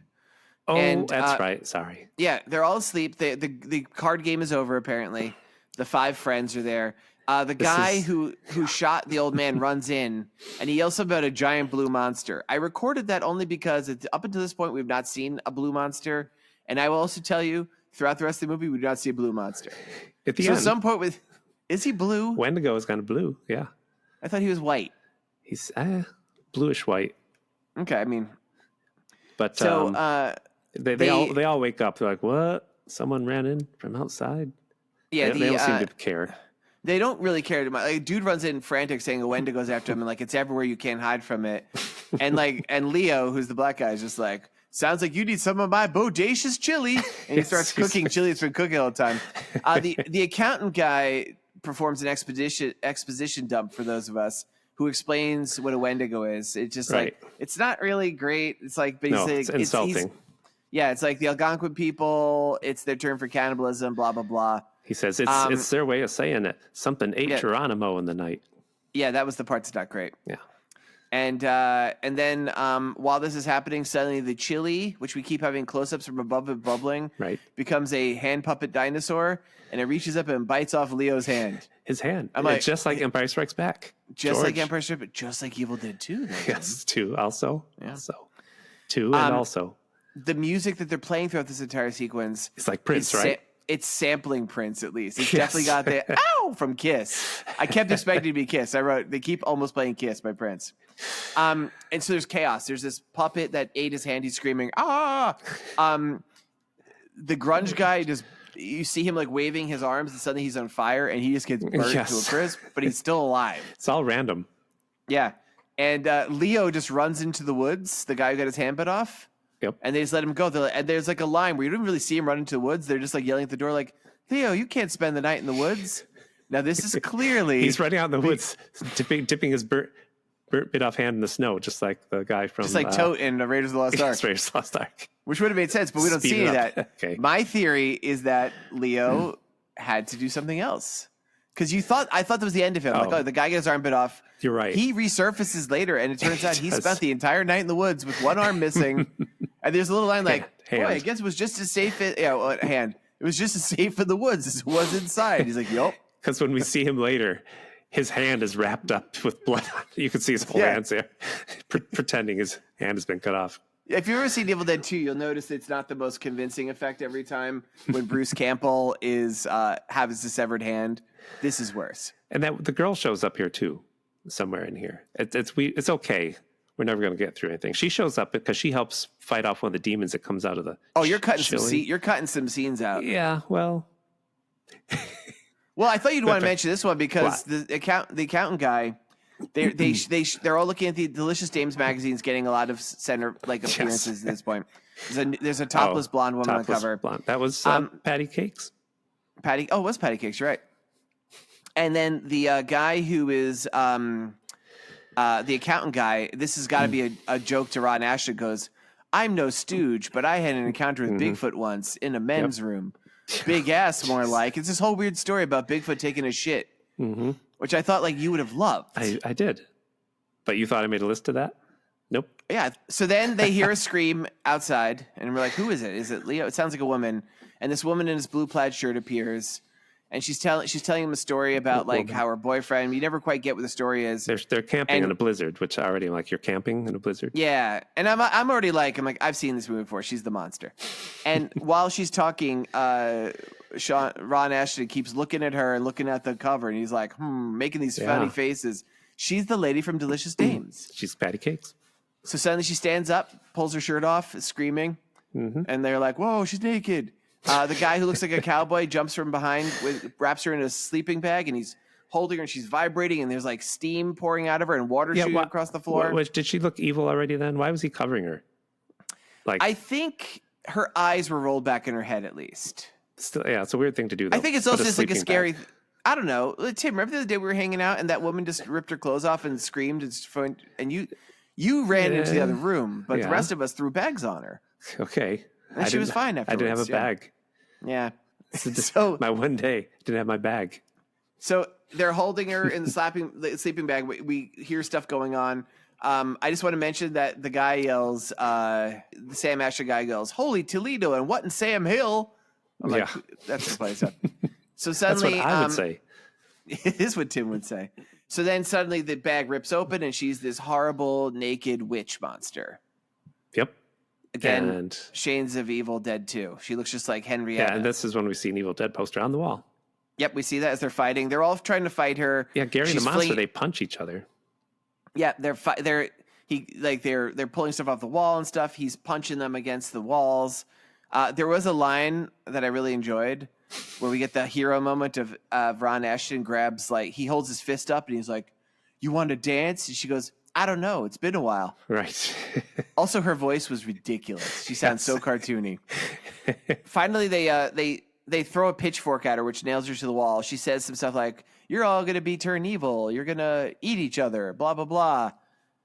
Oh, and, that's right. Sorry. Yeah, they're all asleep. The card game is over. Apparently, the five friends are there. The guy who shot the old man runs in, and he yells something about a giant blue monster. I recorded that only because up until this point, we've not seen a blue monster. And I will also tell you, throughout the rest of the movie, we do not see a blue monster. At the so end, at some point, is he blue? Wendigo is kind of blue. Yeah. I thought he was white. He's bluish white. Okay, I mean. But So they all wake up. They're like, what? Someone ran in from outside? Yeah, they don't seem to care. They don't really care too much. Like, dude runs in frantic saying a Wendigo's after him, and like it's everywhere, you can't hide from it. And Leo, who's the black guy, is just like, sounds like you need some of my bodacious chili. And he starts cooking chili that's been cooking all the time. The accountant guy performs an exposition dump for those of us who explains what a Wendigo is. It's just like, it's not really great. It's like basically it's insulting. It's like the Algonquin people. It's their term for cannibalism. Blah blah blah. He says it's their way of saying it. Something ate Geronimo in the night. Yeah, that was the part that's not great. Yeah. And then while this is happening, suddenly the chili, which we keep having close-ups from above it bubbling, becomes a hand puppet dinosaur, and it reaches up and bites off Leo's hand. His hand. I'm like, it's just like Empire Strikes Back. Just like Empire Strikes Back, just like Evil Dead 2. Yes, 2 also. Yeah. Also. 2 and also. The music that they're playing throughout this entire sequence. It's like Prince, right? It's sampling Prince, at least. It's definitely got the ow from Kiss. I kept expecting to be Kiss. I wrote, they keep almost playing Kiss by Prince. And so there's chaos. There's this puppet that ate his hand. He's screaming, ah! The grunge guy just you see him like waving his arms, and suddenly he's on fire, and he just gets burnt to a crisp, but he's still alive. It's all random. Yeah, and Leo just runs into the woods. The guy who got his hand bit off. Yep. And they just let him go. And there's like a line where you don't really see him run into the woods. They're just like yelling at the door, like, Leo, you can't spend the night in the woods. Now this is clearly he's running out in the woods, dipping his burnt bit off hand in the snow, just like the guy from just like Tote in Raiders of the Lost Ark. Raiders of the Lost Ark. Which would have made sense, but we don't see any of that. Okay. My theory is that Leo had to do something else. Because I thought that was the end of him. Like, the guy got his arm bit off. You're right. He resurfaces later, and it turns out he spent the entire night in the woods with one arm missing. And there's a little line like, boy, I guess it was just as safe hand. It was just as safe in the woods as it was inside. He's like, yup. Because when we see him later, his hand is wrapped up with blood. You can see his whole hands there, pretending his hand has been cut off. If you've ever seen Evil Dead 2, you'll notice it's not the most convincing effect every time when Bruce Campbell has a severed hand. This is worse. And that the girl shows up here too, somewhere in here. It's okay. We're never going to get through anything. She shows up because she helps fight off one of the demons that comes out of the. Oh, you're cutting some scenes out. Yeah, well. Well, I thought you'd want to mention this one because the accountant guy, they're all looking at the Delicious Dames magazines, getting a lot of center appearances at this point. There's a topless blonde woman on the cover. Blonde. That was Patty Cakes. It was Patty Cakes, you're right. And then the guy who is the accountant guy, this has got to be a joke to Ron Ashley, goes, I'm no stooge, but I had an encounter with Bigfoot once in a men's room. Big ass, more like. It's this whole weird story about Bigfoot taking a shit, which I thought you would have loved. I did. But you thought I made a list of that? Nope. Yeah. So then they hear a scream outside, and we're like, who is it? Is it Leo? It sounds like a woman. And this woman in this blue plaid shirt appears. And she's telling him a story about how her boyfriend. You never quite get what the story is. They're camping in a blizzard, which I already am like, you're camping in a blizzard. Yeah, and I'm already I've seen this movie before. She's the monster. And while she's talking, Ron Ashley keeps looking at her and looking at the cover, and he's like, making these funny faces. She's the lady from Delicious Dames. She's Patty Cakes. So suddenly she stands up, pulls her shirt off, screaming, and they're like, "Whoa, she's naked." The guy who looks like a cowboy jumps from behind, wraps her in a sleeping bag, and he's holding her, and she's vibrating, and there's steam pouring out of her and water shooting across the floor. Did she look evil already then? Why was he covering her? I think her eyes were rolled back in her head at least. Still, yeah, it's a weird thing to do, though. I think it's also just a scary... I don't know. Tim, remember the other day we were hanging out, and that woman just ripped her clothes off and screamed, and you ran into the other room, but the rest of us threw bags on her. Okay. And she was fine afterwards. I didn't have a bag. Yeah. So my one day, I didn't have my bag. So they're holding her in the sleeping bag. We hear stuff going on. I just want to mention that the guy yells, the Sam Asher guy yells, "Holy Toledo, and what in Sam Hill?" I'm like, that's the place. So suddenly, that's what I would say. It is what Tim would say. So then suddenly the bag rips open, and she's this horrible, naked witch monster. Yep. Again, and Shane's of Evil Dead 2. She looks just like Henrietta. Yeah, and this is when we see an Evil Dead poster on the wall. Yep, we see that as they're fighting. They're all trying to fight her. Yeah, Gary and the monster, they punch each other. Yeah, they're pulling stuff off the wall and stuff. He's punching them against the walls. There was a line that I really enjoyed where we get the hero moment of Ron Ashton grabs, he holds his fist up and he's like, "You want to dance?" And she goes, "I don't know. It's been a while." Right. Also, her voice was ridiculous. She sounds so cartoony. Finally, they throw a pitchfork at her, which nails her to the wall. She says some stuff like, "You're all going to be turned evil. You're going to eat each other, blah, blah, blah."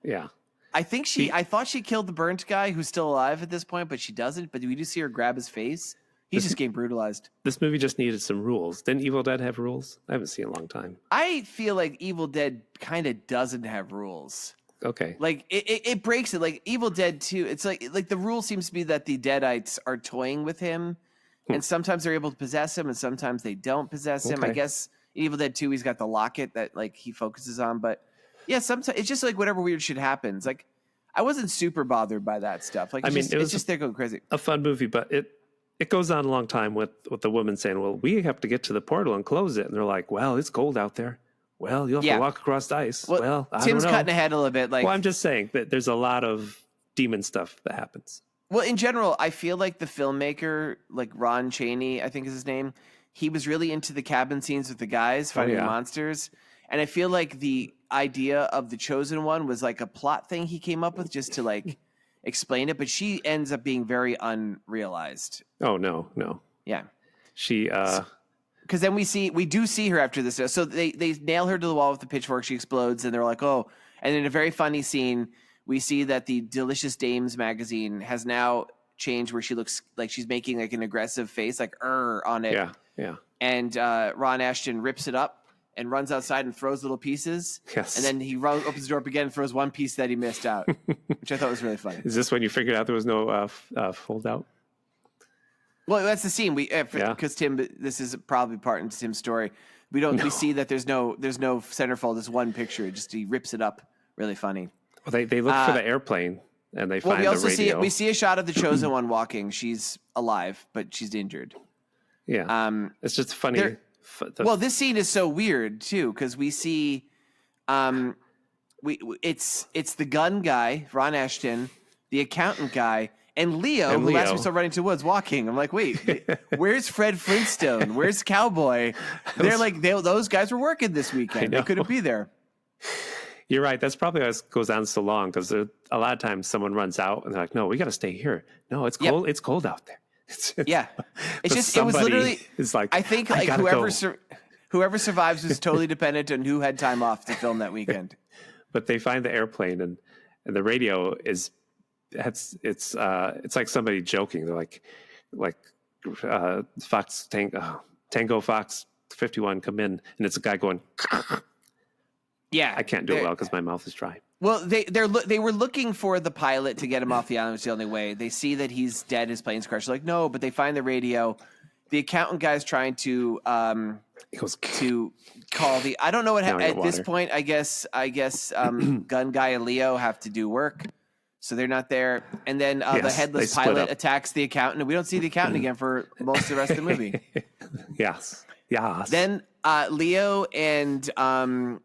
Yeah. I thought she killed the burnt guy who's still alive at this point, but she doesn't. But we do see her grab his face. He's just getting brutalized. This movie just needed some rules. Didn't Evil Dead have rules? I haven't seen it in a long time. I feel like Evil Dead kind of doesn't have rules. Okay. It breaks it. Like Evil Dead 2, it's like the rule seems to be that the Deadites are toying with him, and sometimes they're able to possess him, and sometimes they don't possess him. Okay. I guess in Evil Dead 2, he's got the locket that he focuses on, but yeah, sometimes it's just whatever weird shit happens. I wasn't super bothered by that stuff. It's just they're going crazy. A fun movie, but it goes on a long time with the woman saying, "Well, we have to get to the portal and close it," and they're like, "Well, it's cold out there. Well, you'll have to walk across the ice." Well, I Tim's don't know. cutting ahead a little bit. I'm just saying that there's a lot of demon stuff that happens. Well, in general, I feel like the filmmaker, like Ron Chaney, I think is his name, he was really into the cabin scenes with the guys fighting the monsters. And I feel like the idea of the Chosen One was like a plot thing he came up with just to like explain it. But she ends up being very unrealized. Oh, no. Yeah. She... Because then we do see her after this. So they nail her to the wall with the pitchfork. She explodes, and they're like, oh. And in a very funny scene, we see that the Delicious Dames magazine has now changed where she looks like she's making like an aggressive face, like on it. Yeah. And Ron Ashton rips it up and runs outside and throws little pieces. Yes. And then he opens the door up again and throws one piece that he missed out, which I thought was really funny. Is this when you figured out there was no fold out? Well, that's the scene. Because Tim, this is probably part into Tim's story. We see that there's no centerfold. There's one picture. He rips it up. Really funny. Well, they look for the airplane and they find we also the radio. We see a shot of the Chosen One walking. She's alive, but she's injured. Yeah. It's just funny. This scene is so weird too because we see, it's the gun guy, Ron Ashton, the accountant guy. And Leo, who last we saw running to the woods, walking. I'm like, wait, where's Fred Flintstone? Where's Cowboy? They're like, those guys were working this weekend. They couldn't be there. You're right. That's probably why it goes on so long because a lot of times someone runs out and they're like, no, we got to stay here. No, it's cold. It's cold out there. It was literally, it's like, I think like whoever survives is totally dependent on who had time off to film that weekend. But they find the airplane and the radio is, it's like somebody joking. They're like Fox Tango Fox 51 come in, and it's a guy going. Yeah, I can't do it well because my mouth is dry. Well, they were looking for the pilot to get him off the island. It's the only way. They see that he's dead. His plane's crashed. They're like, no, but they find the radio. The accountant guy's trying to to call the. I don't know what at this point. I guess gun guy and Leo have to do work. So they're not there. And then the headless pilot attacks the accountant. And we don't see the accountant again for most of the rest of the movie. Yes. Then Leo and Ron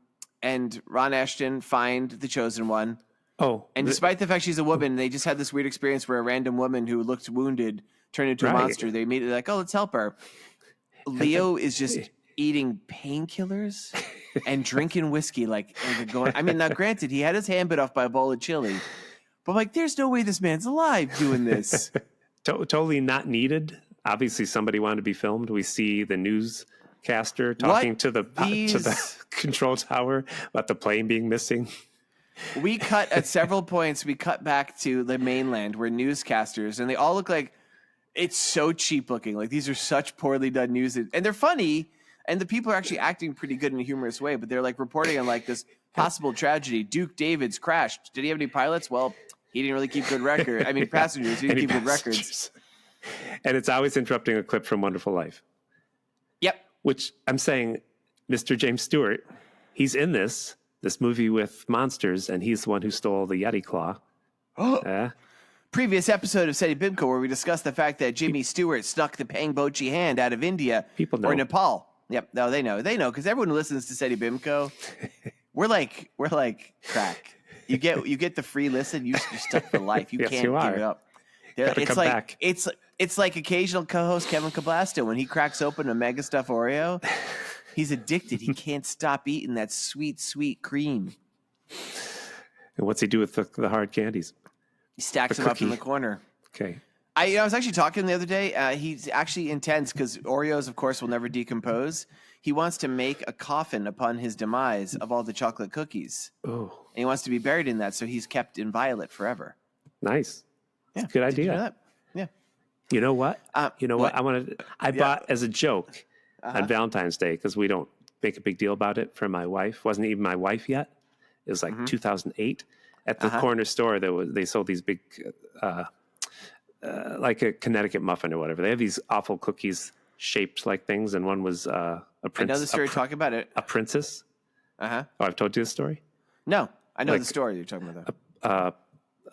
Ashton find the Chosen One. Oh. And despite the fact she's a woman, they just had this weird experience where a random woman who looked wounded turned into a monster. They immediately like, oh, let's help her. Leo is just eating painkillers and drinking whiskey. Now granted, he had his hand bit off by a bowl of chili. But I'm like, there's no way this man's alive doing this. Totally not needed. Obviously, somebody wanted to be filmed. We see the newscaster talking to the control tower about the plane being missing. We cut at several points. We cut back to the mainland where newscasters, and they all look like it's so cheap looking. Like these are such poorly done news, and they're funny, and the people are actually acting pretty good in a humorous way. But they're like reporting on like this possible tragedy. Duke David's crashed. Did he have any pilots? Well. He didn't really keep good records. I mean, passengers. He didn't keep good records. And it's always interrupting a clip from Wonderful Life. Yep. Which I'm saying, Mr. James Stewart, he's in this movie with monsters, and he's the one who stole the Yeti claw. Previous episode of Seddy Bimco where we discussed the fact that Jimmy Stewart snuck the Pangbochi hand out of India or Nepal. Yep. No, they know because everyone who listens to Seddy Bimco, we're like crack. You get the free listen. You're stuck for life. You can't give it up. It's like occasional co-host Kevin Cablasto when he cracks open a Mega Stuff Oreo. He's addicted. He can't stop eating that sweet, sweet cream. And what's he do with the hard candies? He stacks them up in the corner. Okay. I was actually talking the other day. He's actually intense because Oreos, of course, will never decompose. He wants to make a coffin upon his demise of all the chocolate cookies. Oh. And he wants to be buried in that, so he's kept inviolate forever. Nice. Yeah. Good idea. Did you know that? Yeah. You know what? I bought as a joke on Valentine's Day because we don't make a big deal about it for my wife. Wasn't even my wife yet. It was like 2008 at the corner store. They sold these big, like a Connecticut muffin or whatever. They have these awful cookies shaped like things, and one was a princess. I know the story. Talk about it. A princess. Oh, I've told you the story. No, I know the story you're talking about.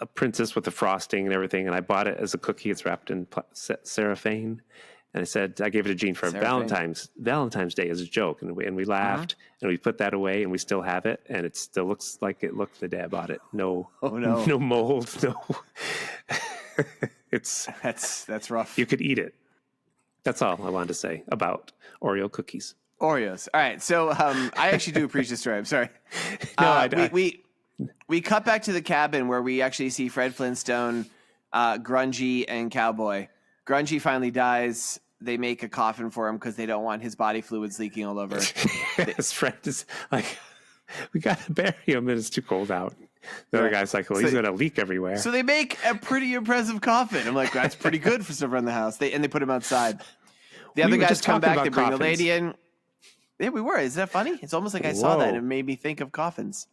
A princess with the frosting and everything, and I bought it as a cookie. It's wrapped in cellophane, and I gave it to Jean for Valentine's Day as a joke, and we laughed, and we put that away, and we still have it, and it still looks like it looked the day I bought it. No mold, no. That's rough. You could eat it. That's all I wanted to say about Oreo cookies. Oreos. All right. So I actually do appreciate the story. I'm sorry. No, we cut back to the cabin where we actually see Fred Flintstone, Grungy, and Cowboy. Grungy finally dies. They make a coffin for him because they don't want his body fluids leaking all over. His friend is like, we got to bury him and it's too cold out. The other guy's like, well, he's going to leak everywhere. So they make a pretty impressive coffin. I'm like, that's pretty good for someone in the house. They put him outside. The other guys come back. They bring the lady in. Yeah, we were. Is that funny? It's almost like I saw that and it made me think of coffins.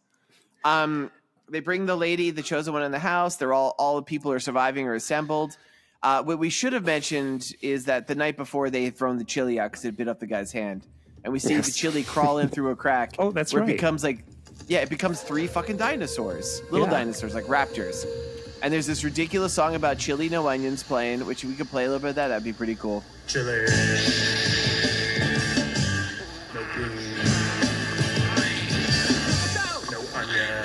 They bring the lady, the chosen one, in the house. They're all the people are surviving or assembled. What we should have mentioned is that the night before they had thrown the chili out because it bit up the guy's hand. And we see the chili crawl in through a crack. Oh, that's where right. It becomes it becomes 3 fucking dinosaurs. Little dinosaurs, like raptors. And there's this ridiculous song about chili, no onions playing, which we could play a little bit of that. That'd be pretty cool. Chili. No green. No onion.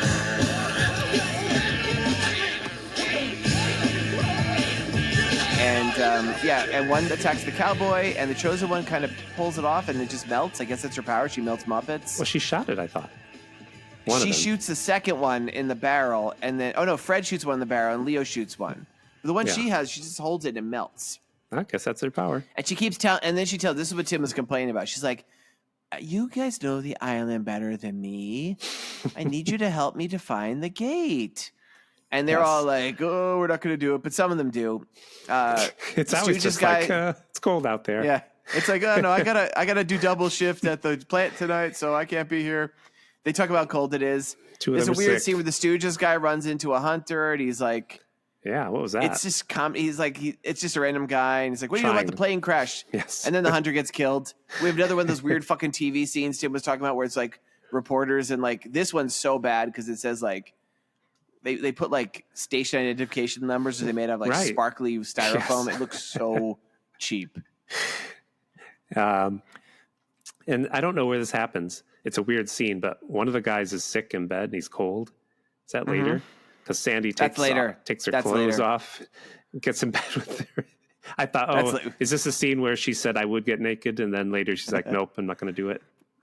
And one attacks the cowboy, and the chosen one kind of pulls it off, and it just melts. I guess that's her power. She melts Muppets. Well, she shot it, I thought. She shoots the second one in the barrel, and then Fred shoots one in the barrel, and Leo shoots one. But the one she has, she just holds it and melts. I guess that's her power. And she keeps telling, and then she tells. This is what Tim was complaining about. She's like, "You guys know the island better than me. I need you to help me to find the gate." And they're all like, "Oh, we're not going to do it," but some of them do. It's always just like it's cold out there. Yeah, it's like, "Oh no, I gotta do double shift at the plant tonight, so I can't be here." They talk about how cold it is. There's a weird scene where the Stooges guy runs into a hunter, and he's like, "Yeah, what was that?" It's just he's like, it's just a random guy, and he's like, "What do you know about the plane crash?" Yes. And then the hunter gets killed. We have another one of those weird fucking TV scenes Tim was talking about, where it's like reporters, and like this one's so bad because it says like. They put like station identification numbers that they made out of like sparkly styrofoam. Yes. It looks so cheap. And I don't know where this happens. It's a weird scene, but one of the guys is sick in bed and he's cold. Is that later? Because Sandy takes her clothes off, gets in bed with her. I thought, is this a scene where she said I would get naked, and then later she's like, nope, I'm not going to do it.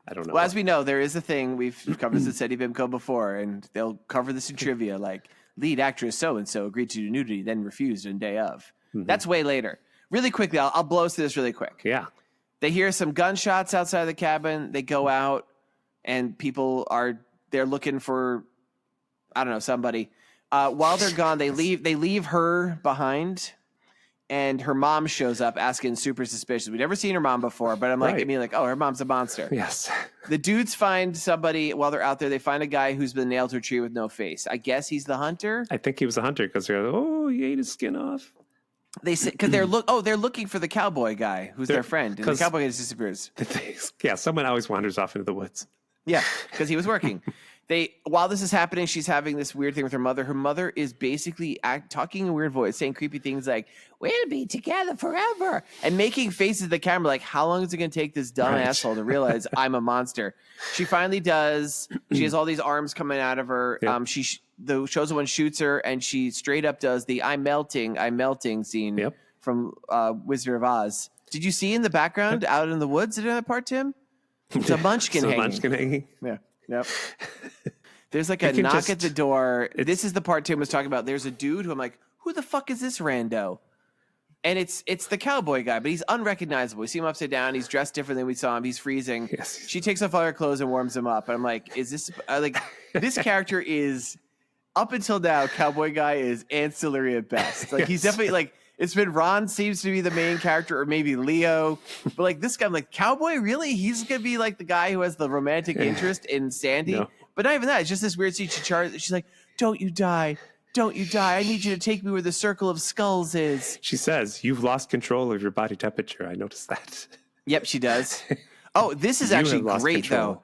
I don't know. Well, as we know, there is a thing. We've covered this at Seddy Bimco before, and they'll cover this in trivia, like lead actress so-and-so agreed to do nudity, then refused on day of. Mm-hmm. That's way later. Really quickly, I'll blow through this really quick. Yeah. They hear some gunshots outside of the cabin. They go out, and they're looking for, I don't know, somebody. While they're gone, they leave her behind. And her mom shows up asking super suspicious. We'd never seen her mom before, but I'm like, oh, her mom's a monster. Yes. The dudes find somebody while they're out there. They find a guy who's been nailed to a tree with no face. I guess he's the hunter. I think he was the hunter because they're like, oh, he ate his skin off. They say because they're looking for the cowboy guy who's their friend, and the cowboy guy just disappears. Someone always wanders off into the woods. Yeah, because he was working. While this is happening, she's having this weird thing with her mother. Her mother is basically talking in a weird voice, saying creepy things like, "We'll be together forever," and making faces at the camera like, how long is it going to take this dumb asshole to realize I'm a monster? She finally does. She has all these arms coming out of her. Yep. The chosen one shoots her, and she straight up does the I'm melting scene from Wizard of Oz. Did you see in the background out in the woods in that part, Tim? It's a munchkin hanging. Yeah. Yep. There's like a knock at the door. This is the part Tim was talking about. There's a dude who I'm like, who the fuck is this rando? And it's the cowboy guy, but he's unrecognizable. We see him upside down. He's dressed different than we saw him. He's freezing. Yes. She takes off all her clothes and warms him up. And I'm like, is this this character is up until now, cowboy guy is ancillary at best. Like he's definitely like. It's been Ron seems to be the main character, or maybe Leo. But like this guy, I'm like, cowboy, really? He's gonna be like the guy who has the romantic interest in Sandy. No. But not even that. It's just this weird scene. She's like, "Don't you die? Don't you die? I need you to take me where the circle of skulls is." She says, "You've lost control of your body temperature." I noticed that. Yep, she does. Oh, this is actually great though,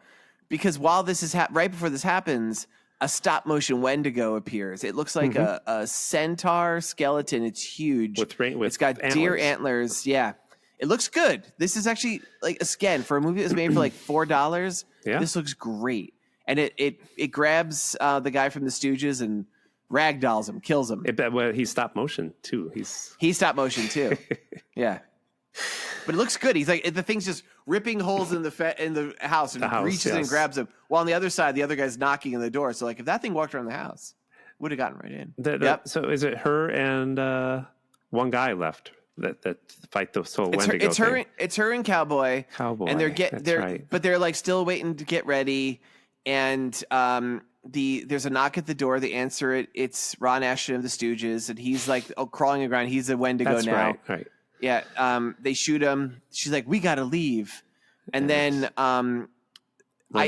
because while this is right before this happens. A stop motion Wendigo appears. It looks like a centaur skeleton. It's huge. It's got deer antlers. Yeah. It looks good. This is actually like again for a movie that was made for like $4. Yeah. This looks great. And it grabs the guy from the Stooges and ragdolls him, kills him. Well, he stopped motion too. He stopped motion too. Yeah. But it looks good. He's like, the thing's just ripping holes in the house and reaches in and grabs him. While on the other side, the other guy's knocking on the door. So like, if that thing walked around the house, would have gotten right in. Yep. So is it her and one guy left that fight the soul Wendigo thing? It's her and Cowboy. And but they're like still waiting to get ready. And there's a knock at the door. They answer it. It's Ron Ashton of the Stooges, and he's like crawling around. He's a Wendigo now. Right. Yeah. They shoot him. She's like, "We got to leave." And then I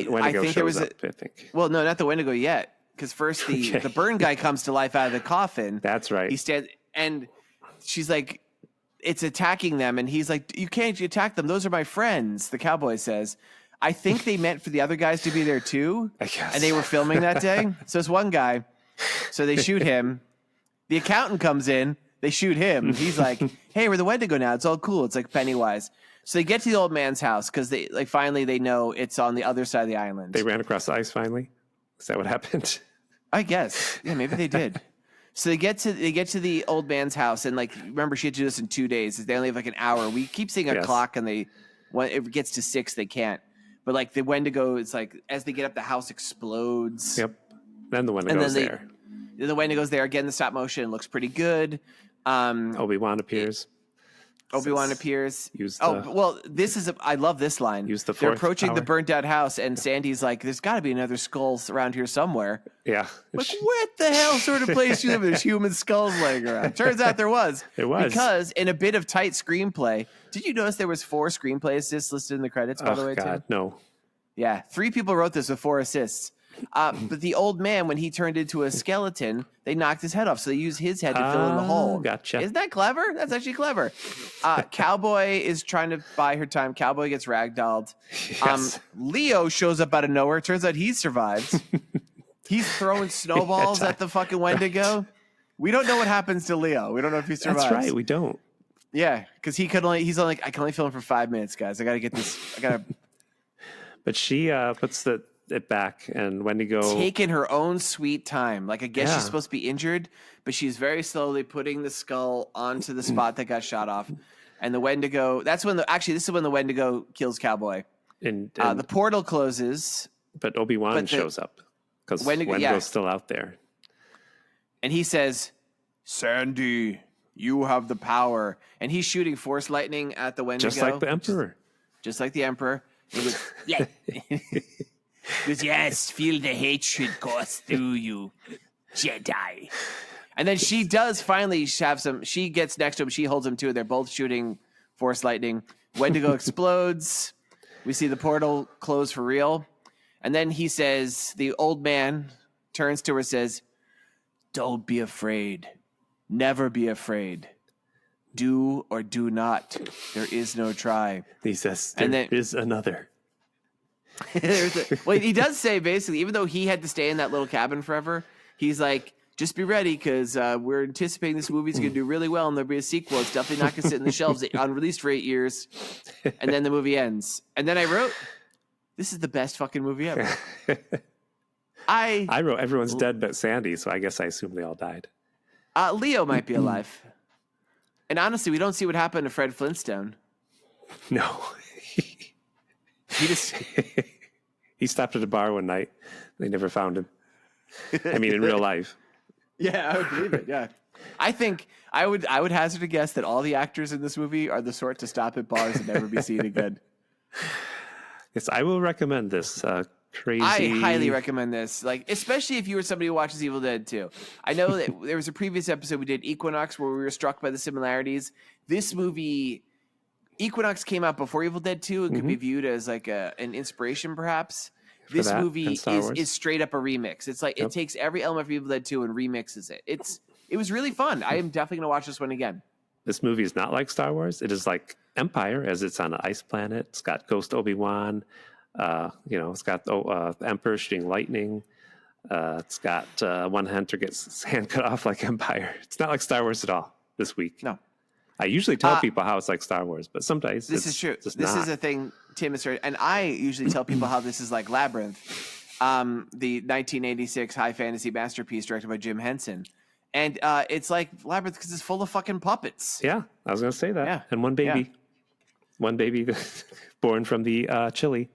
think there was I think. Well, no, not the Wendigo yet. Because first the burn guy comes to life out of the coffin. That's right. He stands, and she's like, it's attacking them. And he's like, you can't attack them. Those are my friends, the cowboy says. I think they meant for the other guys to be there too. I guess. And they were filming that day. So it's one guy. So they shoot him. The accountant comes in. They shoot him. He's like, hey, we're the Wendigo now. It's all cool. It's like Pennywise. So they get to the old man's house because finally they know it's on the other side of the island. They ran across the ice finally. Is that what happened? I guess. Yeah, maybe they did. So they get to the old man's house, and like, remember, she had to do this in 2 days. They only have like an hour. We keep seeing a clock, and when it gets to 6, they can't. But like the Wendigo, it's like as they get up, the house explodes. Yep. Then the Wendigo's there. The Wendigo's there again. The stop motion looks pretty good. Obi-Wan appears. I love this line. They're approaching the burnt out house, and Sandy's like, there's got to be another skull around here somewhere. Yeah. Like, what the hell sort of place you live in? There's human skulls laying around. Turns out there was. It was. Because in a bit of tight screenplay, did you notice there was 4 screenplay assists listed in the credits, by the way, God, too? no. Yeah. 3 people wrote this with 4 assists. But the old man, when he turned into a skeleton, they knocked his head off. So they used his head to fill in the hole. Gotcha. Isn't that clever? That's actually clever. Cowboy is trying to buy her time. Cowboy gets ragdolled. Yes. Leo shows up out of nowhere. Turns out he survived. He's throwing snowballs at the fucking Wendigo. We don't know what happens to Leo. We don't know if he survives. That's right. We don't. Yeah, because I can only film for 5 minutes, guys. I got to get this. But she puts it back, and Wendigo taking her own sweet time. Like, I guess she's supposed to be injured, but she's very slowly putting the skull onto the spot that got shot off. And the Wendigo, this is when the Wendigo kills Cowboy. And the portal closes. But Obi-Wan shows up because Wendigo's still out there. And he says, Sandy, you have the power. And he's shooting force lightning at the Wendigo. Just like the Emperor. Just like the Emperor. He was, yeah. He goes, yes, feel the hatred course through you, Jedi. And then she does finally have she gets next to him, she holds him too. They're both shooting force lightning. Wendigo explodes. We see the portal close for real. And then he says, the old man turns to her, says, don't be afraid. Never be afraid. Do or do not. There is no try. He says, there is another. Well, he does say basically, even though he had to stay in that little cabin forever, he's like, just be ready because we're anticipating this movie's going to do really well and there'll be a sequel. It's definitely not going to sit in the shelves unreleased for 8 years. And then the movie ends. And then I wrote, this is the best fucking movie ever. I wrote, everyone's dead but Sandy, so I guess I assume they all died. Leo might be alive. And honestly, we don't see what happened to Fred Flintstone. No. He stopped at a bar one night. They never found him. I mean, in real life. Yeah, I would believe it. Yeah, I think I would hazard a guess that all the actors in this movie are the sort to stop at bars and never be seen again. Yes, I will recommend this. Crazy. I highly recommend this. Like, especially if you were somebody who watches Evil Dead 2. I know that there was a previous episode we did, Equinox, where we were struck by the similarities. This movie, Equinox, came out before Evil Dead 2 and could be viewed as like an inspiration, perhaps. This movie is straight up a remix. It's like it takes every element of Evil Dead 2 and remixes it. It was really fun. I am definitely going to watch this one again. This movie is not like Star Wars. It is like Empire, as it's on an ice planet. It's got Ghost Obi-Wan. It's got the Emperor shooting lightning. It's got one hunter gets his hand cut off like Empire. It's not like Star Wars at all this week. No. I usually tell people how it's like Star Wars, but sometimes this is true. This is a thing Tim has heard, and I usually tell people how this is like Labyrinth. the 1986 high fantasy masterpiece directed by Jim Henson. And it's like Labyrinth because it's full of fucking puppets. Yeah, I was going to say that. Yeah. And one baby. Yeah. One baby born from the chili.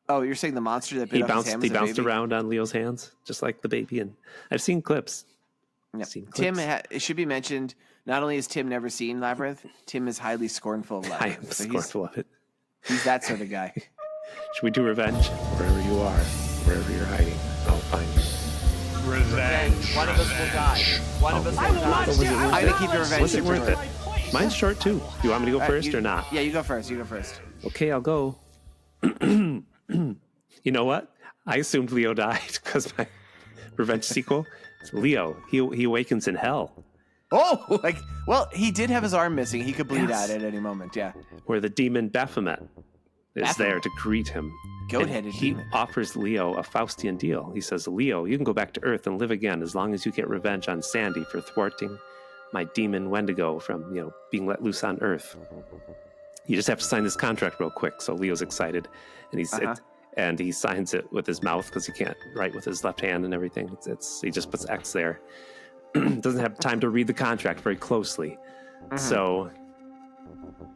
Oh, you're saying the monster that bit off his hand was He a bounced baby? around on Leo's hands, just like the baby. And I've seen clips. Yeah. Seen clips. Tim, it should be mentioned, not only has Tim never seen Labyrinth, Tim is highly scornful of I Labyrinth. am So scornful of it. He's that sort of guy. Should we do revenge? Wherever you are, wherever you're hiding, I'll find you. Revenge. One of us will die. One of us will die. Was it worth I'm it? going to keep the revenge. Was it super worth it? short. Mine's short too. Do you want me to go All right, first or not? Yeah, you go first. You go first. Okay, I'll go. You know what? I assumed Leo died because my revenge sequel, Leo, he awakens in hell, Oh, well, he did have his arm missing. He could bleed Yes. out at any moment. Yeah. where the demon Baphomet is Baphomet. there to greet him. Goat-headed And he demon. offers Leo a Faustian deal. He says, Leo, you can go back to Earth and live again as long as you get revenge on Sandy for thwarting my demon Wendigo from, being let loose on Earth. You just have to sign this contract real quick. So Leo's excited, and he signs it with his mouth because he can't write with his left hand and everything. He just puts X there. Doesn't have time to read the contract very closely. So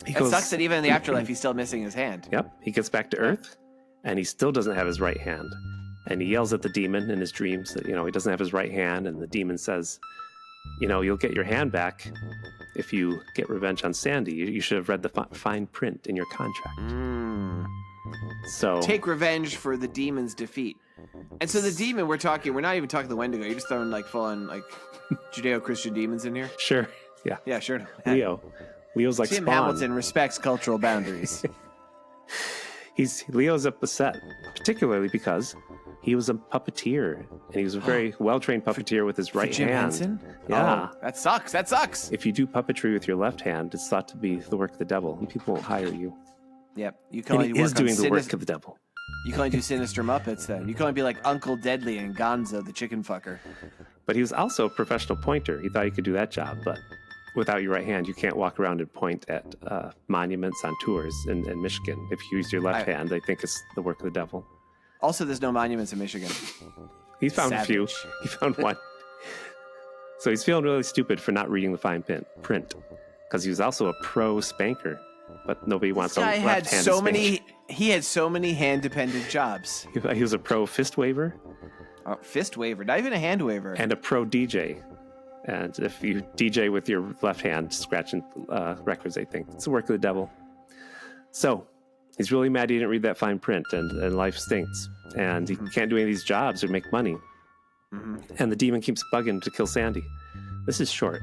he It sucks that even in the afterlife, he's still missing his hand. Yep, he gets back to Earth, and he still doesn't have his right hand. And he yells at the demon in his dreams that, he doesn't have his right hand. And the demon says, you'll get your hand back if you get revenge on Sandy. You should have read the fine print in your contract. So Take revenge for the demon's defeat. And so the demon we're not even talking the Wendigo. You're just throwing full on Judeo-Christian demons in here. Sure, yeah. Yeah, sure. Leo's like Tim Spawn. Hamilton respects cultural boundaries. Leo's upset, particularly because he was a puppeteer, and he was a very well-trained puppeteer with his right Jim hand. Henson? Yeah. Oh, that sucks. If you do puppetry with your left hand, it's thought to be the work of the devil, and people won't hire you. Yep. You can And only he is work on doing the work of the devil. You can only do sinister Muppets then. You can only be like Uncle Deadly and Gonzo the chicken fucker. But he was also a professional pointer. He thought he could do that job, but without your right hand, you can't walk around and point at monuments on tours in Michigan. If you use your left hand, they think it's the work of the devil. Also, there's no monuments in Michigan. He's found a few. Savage. He found one. So he's feeling really stupid for not reading the fine print, because he was also a pro spanker, but nobody wants a Guy had left-handed so spanker. many. He had so many hand-dependent jobs. He was a pro fist waver Fist waver, not even a hand waver. and a pro DJ. And if you DJ with your left hand, scratching records, they think it's the work of the devil. So he's really mad he didn't read that fine print, and life stinks. And he can't do any of these jobs or make money. And the demon keeps bugging him to kill Sandy. This is short.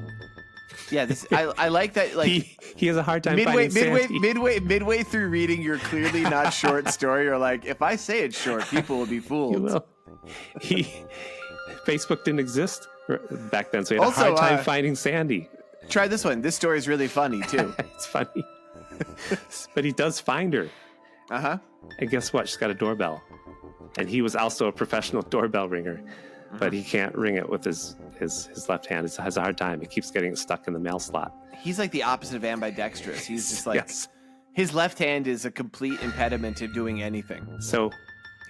Yeah, I like that. Like He has a hard time finding Sandy. midway through reading your clearly not short story, you're like, if I say it's short, people will be fooled. You will. Facebook didn't exist back then, so he had Also, a hard time finding Sandy. Try this one. This story is really funny too. It's funny. But he does find her. Uh-huh. And guess what? She's got a doorbell. And he was also a professional doorbell ringer, but he can't ring it with his left hand. He has a hard time. He keeps getting it stuck in the mail slot. He's like the opposite of ambidextrous. He's just like Yes. his left hand is a complete impediment to doing anything. So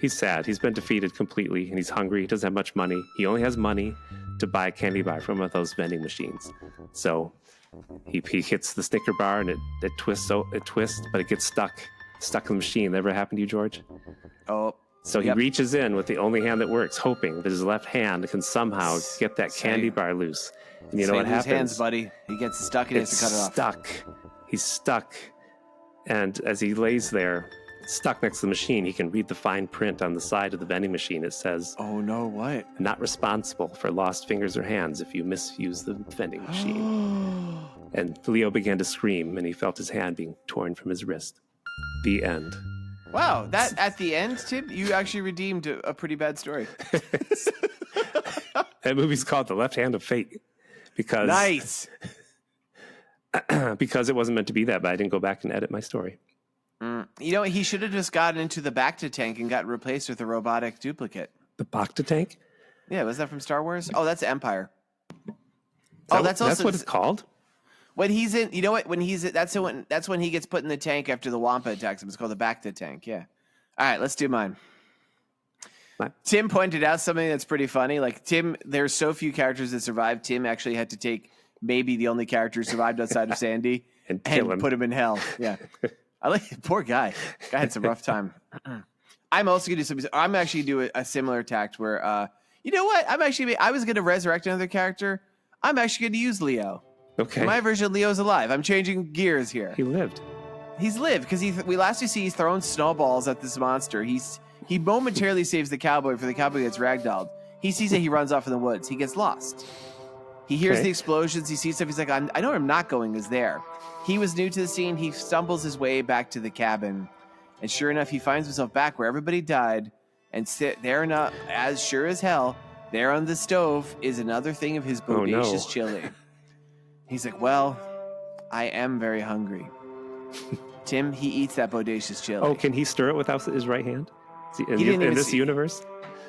he's sad. He's been defeated completely, and he's hungry. He doesn't have much money. He only has money to buy a candy bar from one of those vending machines. So he hits the Snicker bar, and it twists, but it gets stuck in the machine. That ever happened to you, George? Oh. So he reaches in with the only hand that works, hoping that his left hand can somehow get that candy bar loose. And you know what happens? Hands, buddy. He gets stuck and he has to cut it off. Stuck. He's stuck. And as he lays there, stuck next to the machine, he can read the fine print on the side of the vending machine. It says, Oh no, what? not responsible for lost fingers or hands if you misuse the vending machine. And Leo began to scream, and he felt his hand being torn from his wrist. The end. Wow, that at the end, Tim, you actually redeemed a pretty bad story. That movie's called The Left Hand of Fate. Because Nice. because it wasn't meant to be that, but I didn't go back and edit my story. You know, he should have just gotten into the Bacta tank and got replaced with a robotic duplicate. The Bacta tank? Yeah, was that from Star Wars? Oh, that's Empire. Oh, that's also what it's called? when he's in. You know what? When he's that's when he gets put in the tank after the Wampa attacks him. It's called the Bacta tank. Yeah. All right, let's do mine. Tim pointed out something that's pretty funny. Like Tim, there's so few characters that survived. Tim actually had to take maybe the only character who survived outside of Sandy and put him in hell. Yeah. I like poor guy. Guy had some rough time. I'm also gonna do I'm actually do a similar tact where you know what? I was gonna resurrect another character. I'm actually gonna use Leo. Okay. My version of Leo's alive. I'm changing gears here. He lived. He's lived because we see he's throwing snowballs at this monster. He momentarily saves the cowboy before the cowboy gets ragdolled. He sees it. He runs off in the woods. He gets lost. He hears the explosions. He sees stuff. He's like, I know where I'm not going is there. He was new to the scene. He stumbles his way back to the cabin. And sure enough, he finds himself back where everybody died. And there, not as sure as hell, there on the stove is another thing of his bodacious chili. He's like, well, I am very hungry. Tim, he eats that bodacious chili. Oh, can he stir it without his right hand? In this universe?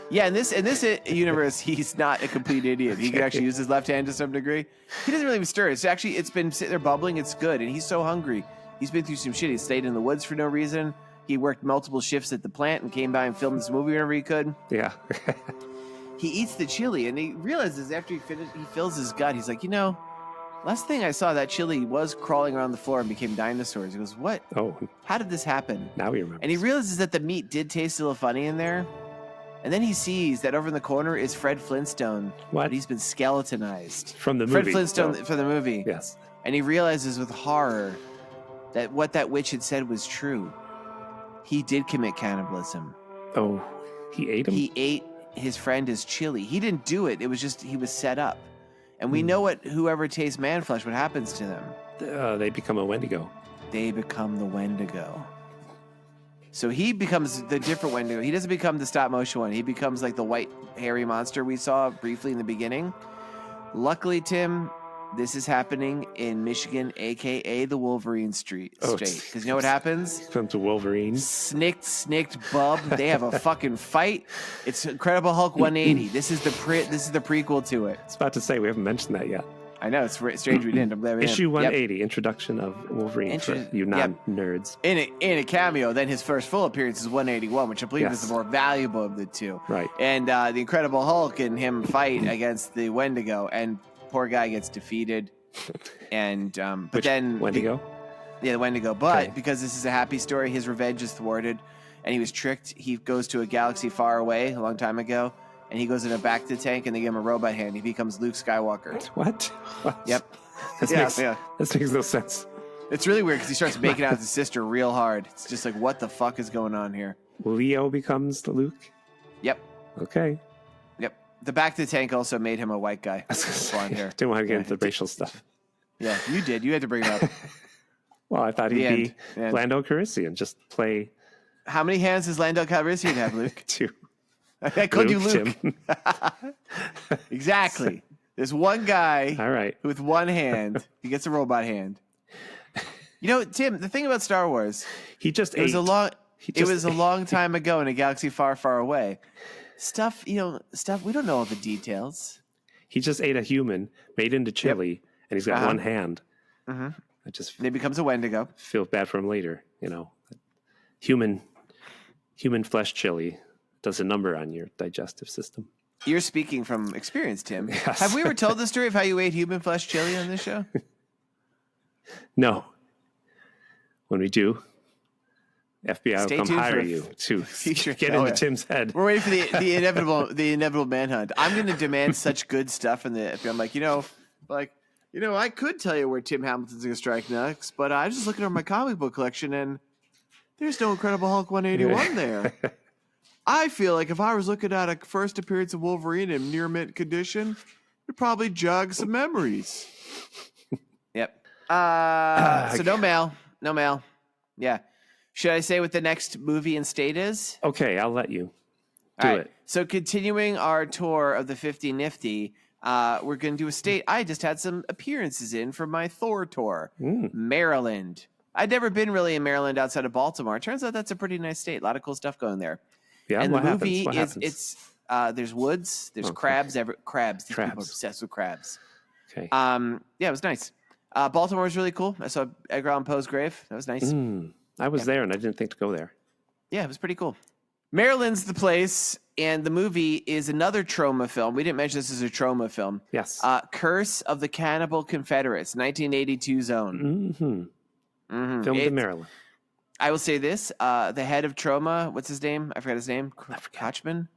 Yeah, in this universe, he's not a complete idiot. He can actually use his left hand to some degree. He doesn't really even stir it. It's been sitting there bubbling. It's good, and he's so hungry. He's been through some shit. He stayed in the woods for no reason. He worked multiple shifts at the plant and came by and filmed this movie whenever he could. Yeah. He eats the chili, and he realizes after he fills his gut, he's like, last thing I saw, that chili was crawling around the floor and became dinosaurs. He goes, what? Oh. How did this happen? Now he remembers. And he realizes that the meat did taste a little funny in there. And then he sees that over in the corner is Fred Flintstone. What? But he's been skeletonized. From the movie. Fred Flintstone from the movie. Yes. And he realizes with horror that what that witch had said was true. He did commit cannibalism. Oh, he ate him? He ate his friend as chili. He didn't do it. It was just he was set up. And we know whoever tastes man flesh, what happens to them? They become a Wendigo. They become the Wendigo. So he becomes the different Wendigo. He doesn't become the stop motion one. He becomes like the white hairy monster we saw briefly in the beginning. Luckily, Tim, this is happening in Michigan, a.k.a. the Wolverine state. Because you know what happens? Comes to Wolverine. Snicked bub. They have a fucking fight. It's Incredible Hulk 180. This is the prequel to it. I was about to say, we haven't mentioned that yet. I know, it's strange we didn't. I'm glad we didn't. Issue 180, Introduction of Wolverine for you non-nerds. In a cameo, then his first full appearance is 181, which I believe is the more valuable of the two. Right. And the Incredible Hulk and him fight against the Wendigo, and poor guy gets defeated. And but then Wendigo? The Wendigo. But because this is a happy story, his revenge is thwarted, and he was tricked. He goes to a galaxy far away a long time ago. And he goes in a back to the tank, and they give him a robot hand. He becomes Luke Skywalker. What? Yep. This makes no sense. It's really weird because he starts making out with his sister real hard. It's just like, what the fuck is going on here? Leo becomes the Luke? Yep. Okay. Yep. The back to the tank also made him a white guy. Didn't want to get into the racial stuff. Yeah, you did. You had to bring it up. Well, I thought he'd be Lando Calrissian, just play. How many hands does Lando Calrissian have, Luke? 2. I called you Luke. Exactly. There's one guy with one hand. He gets a robot hand. Tim, the thing about Star Wars, it was a long time ago in a galaxy far, far away. Stuff we don't know all the details. He just ate a human made into chili, and he's got one hand. Mm-hmm. And he becomes a Wendigo. Feel bad for him later, Human flesh chili does a number on your digestive system. You're speaking from experience, Tim. Yes. Have we ever told the story of how you ate human flesh chili on this show? No. When we do, FBI will come hire you to get into Tim's head. We're waiting for the inevitable manhunt. I'm going to demand such good stuff from the FBI. I'm like, I could tell you where Tim Hamilton's going to strike next, but I was just looking over my comic book collection, and there's no Incredible Hulk 181 there. I feel like if I was looking at a first appearance of Wolverine in near mint condition, it'd probably jog some memories. Yep. So no mail. Yeah. Should I say what the next movie and state is? Okay, I'll let you do it. So continuing our tour of the 50 Nifty, we're going to do a state I just had some appearances in for my Thor tour. Maryland. I'd never been really in Maryland outside of Baltimore. Turns out that's a pretty nice state. A lot of cool stuff going there. Yeah, and the movie happens? There's woods, there's crabs. Crabs. These people are obsessed with crabs. Okay. It was nice. Baltimore was really cool. I saw Edgar Allan Poe's grave. That was nice. I was there, and I didn't think to go there. Yeah, it was pretty cool. Maryland's the place. and the movie is another trauma film. We didn't mention this as a trauma film. Yes. Curse of the Cannibal Confederates, 1982 zone. Filmed in Maryland. I will say this: the head of trauma, what's his name? I forgot his name. Kochman.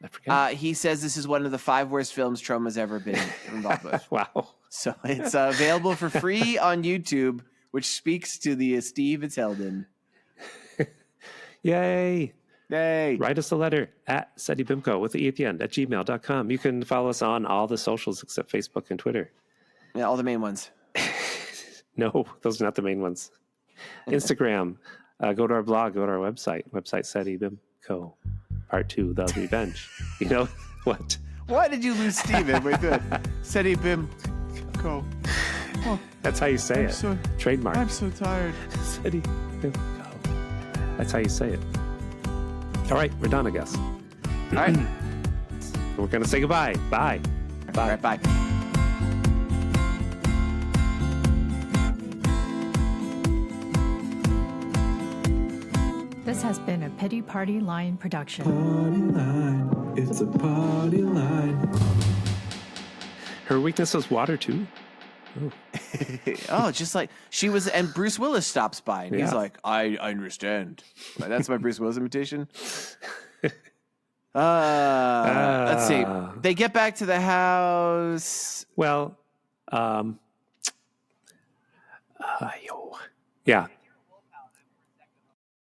I forget. He says this is one of the 5 worst films Trauma's ever been involved with. Wow. So it's available for free on YouTube, which speaks to the Steve it's held in. Yay. Yay. Write us a letter at Seddy Bimco with the E at the end at gmail.com. You can follow us on all the socials except Facebook and Twitter. Yeah, all the main ones. No, those are not the main ones. Instagram. Go to our blog. Go to our website. Seddy Bimco. Part 2, The Revenge. You know what? Why did you lose Steven? Wait, good. Seddy Bimco. Oh, that's how you say it. Trademark. I'm so tired. Seddy Bimco. That's how you say it. All right, we're done, I guess. All right. We're going to say goodbye. Bye. Bye. All right, bye. This has been a Pity Party Line production. Party line, it's a party line. Her weakness was water, too. Oh, just like she was, and Bruce Willis stops by, and he's Yeah. like, I understand. That's my Bruce Willis imitation. Let's see. They get back to the house. Well, yeah.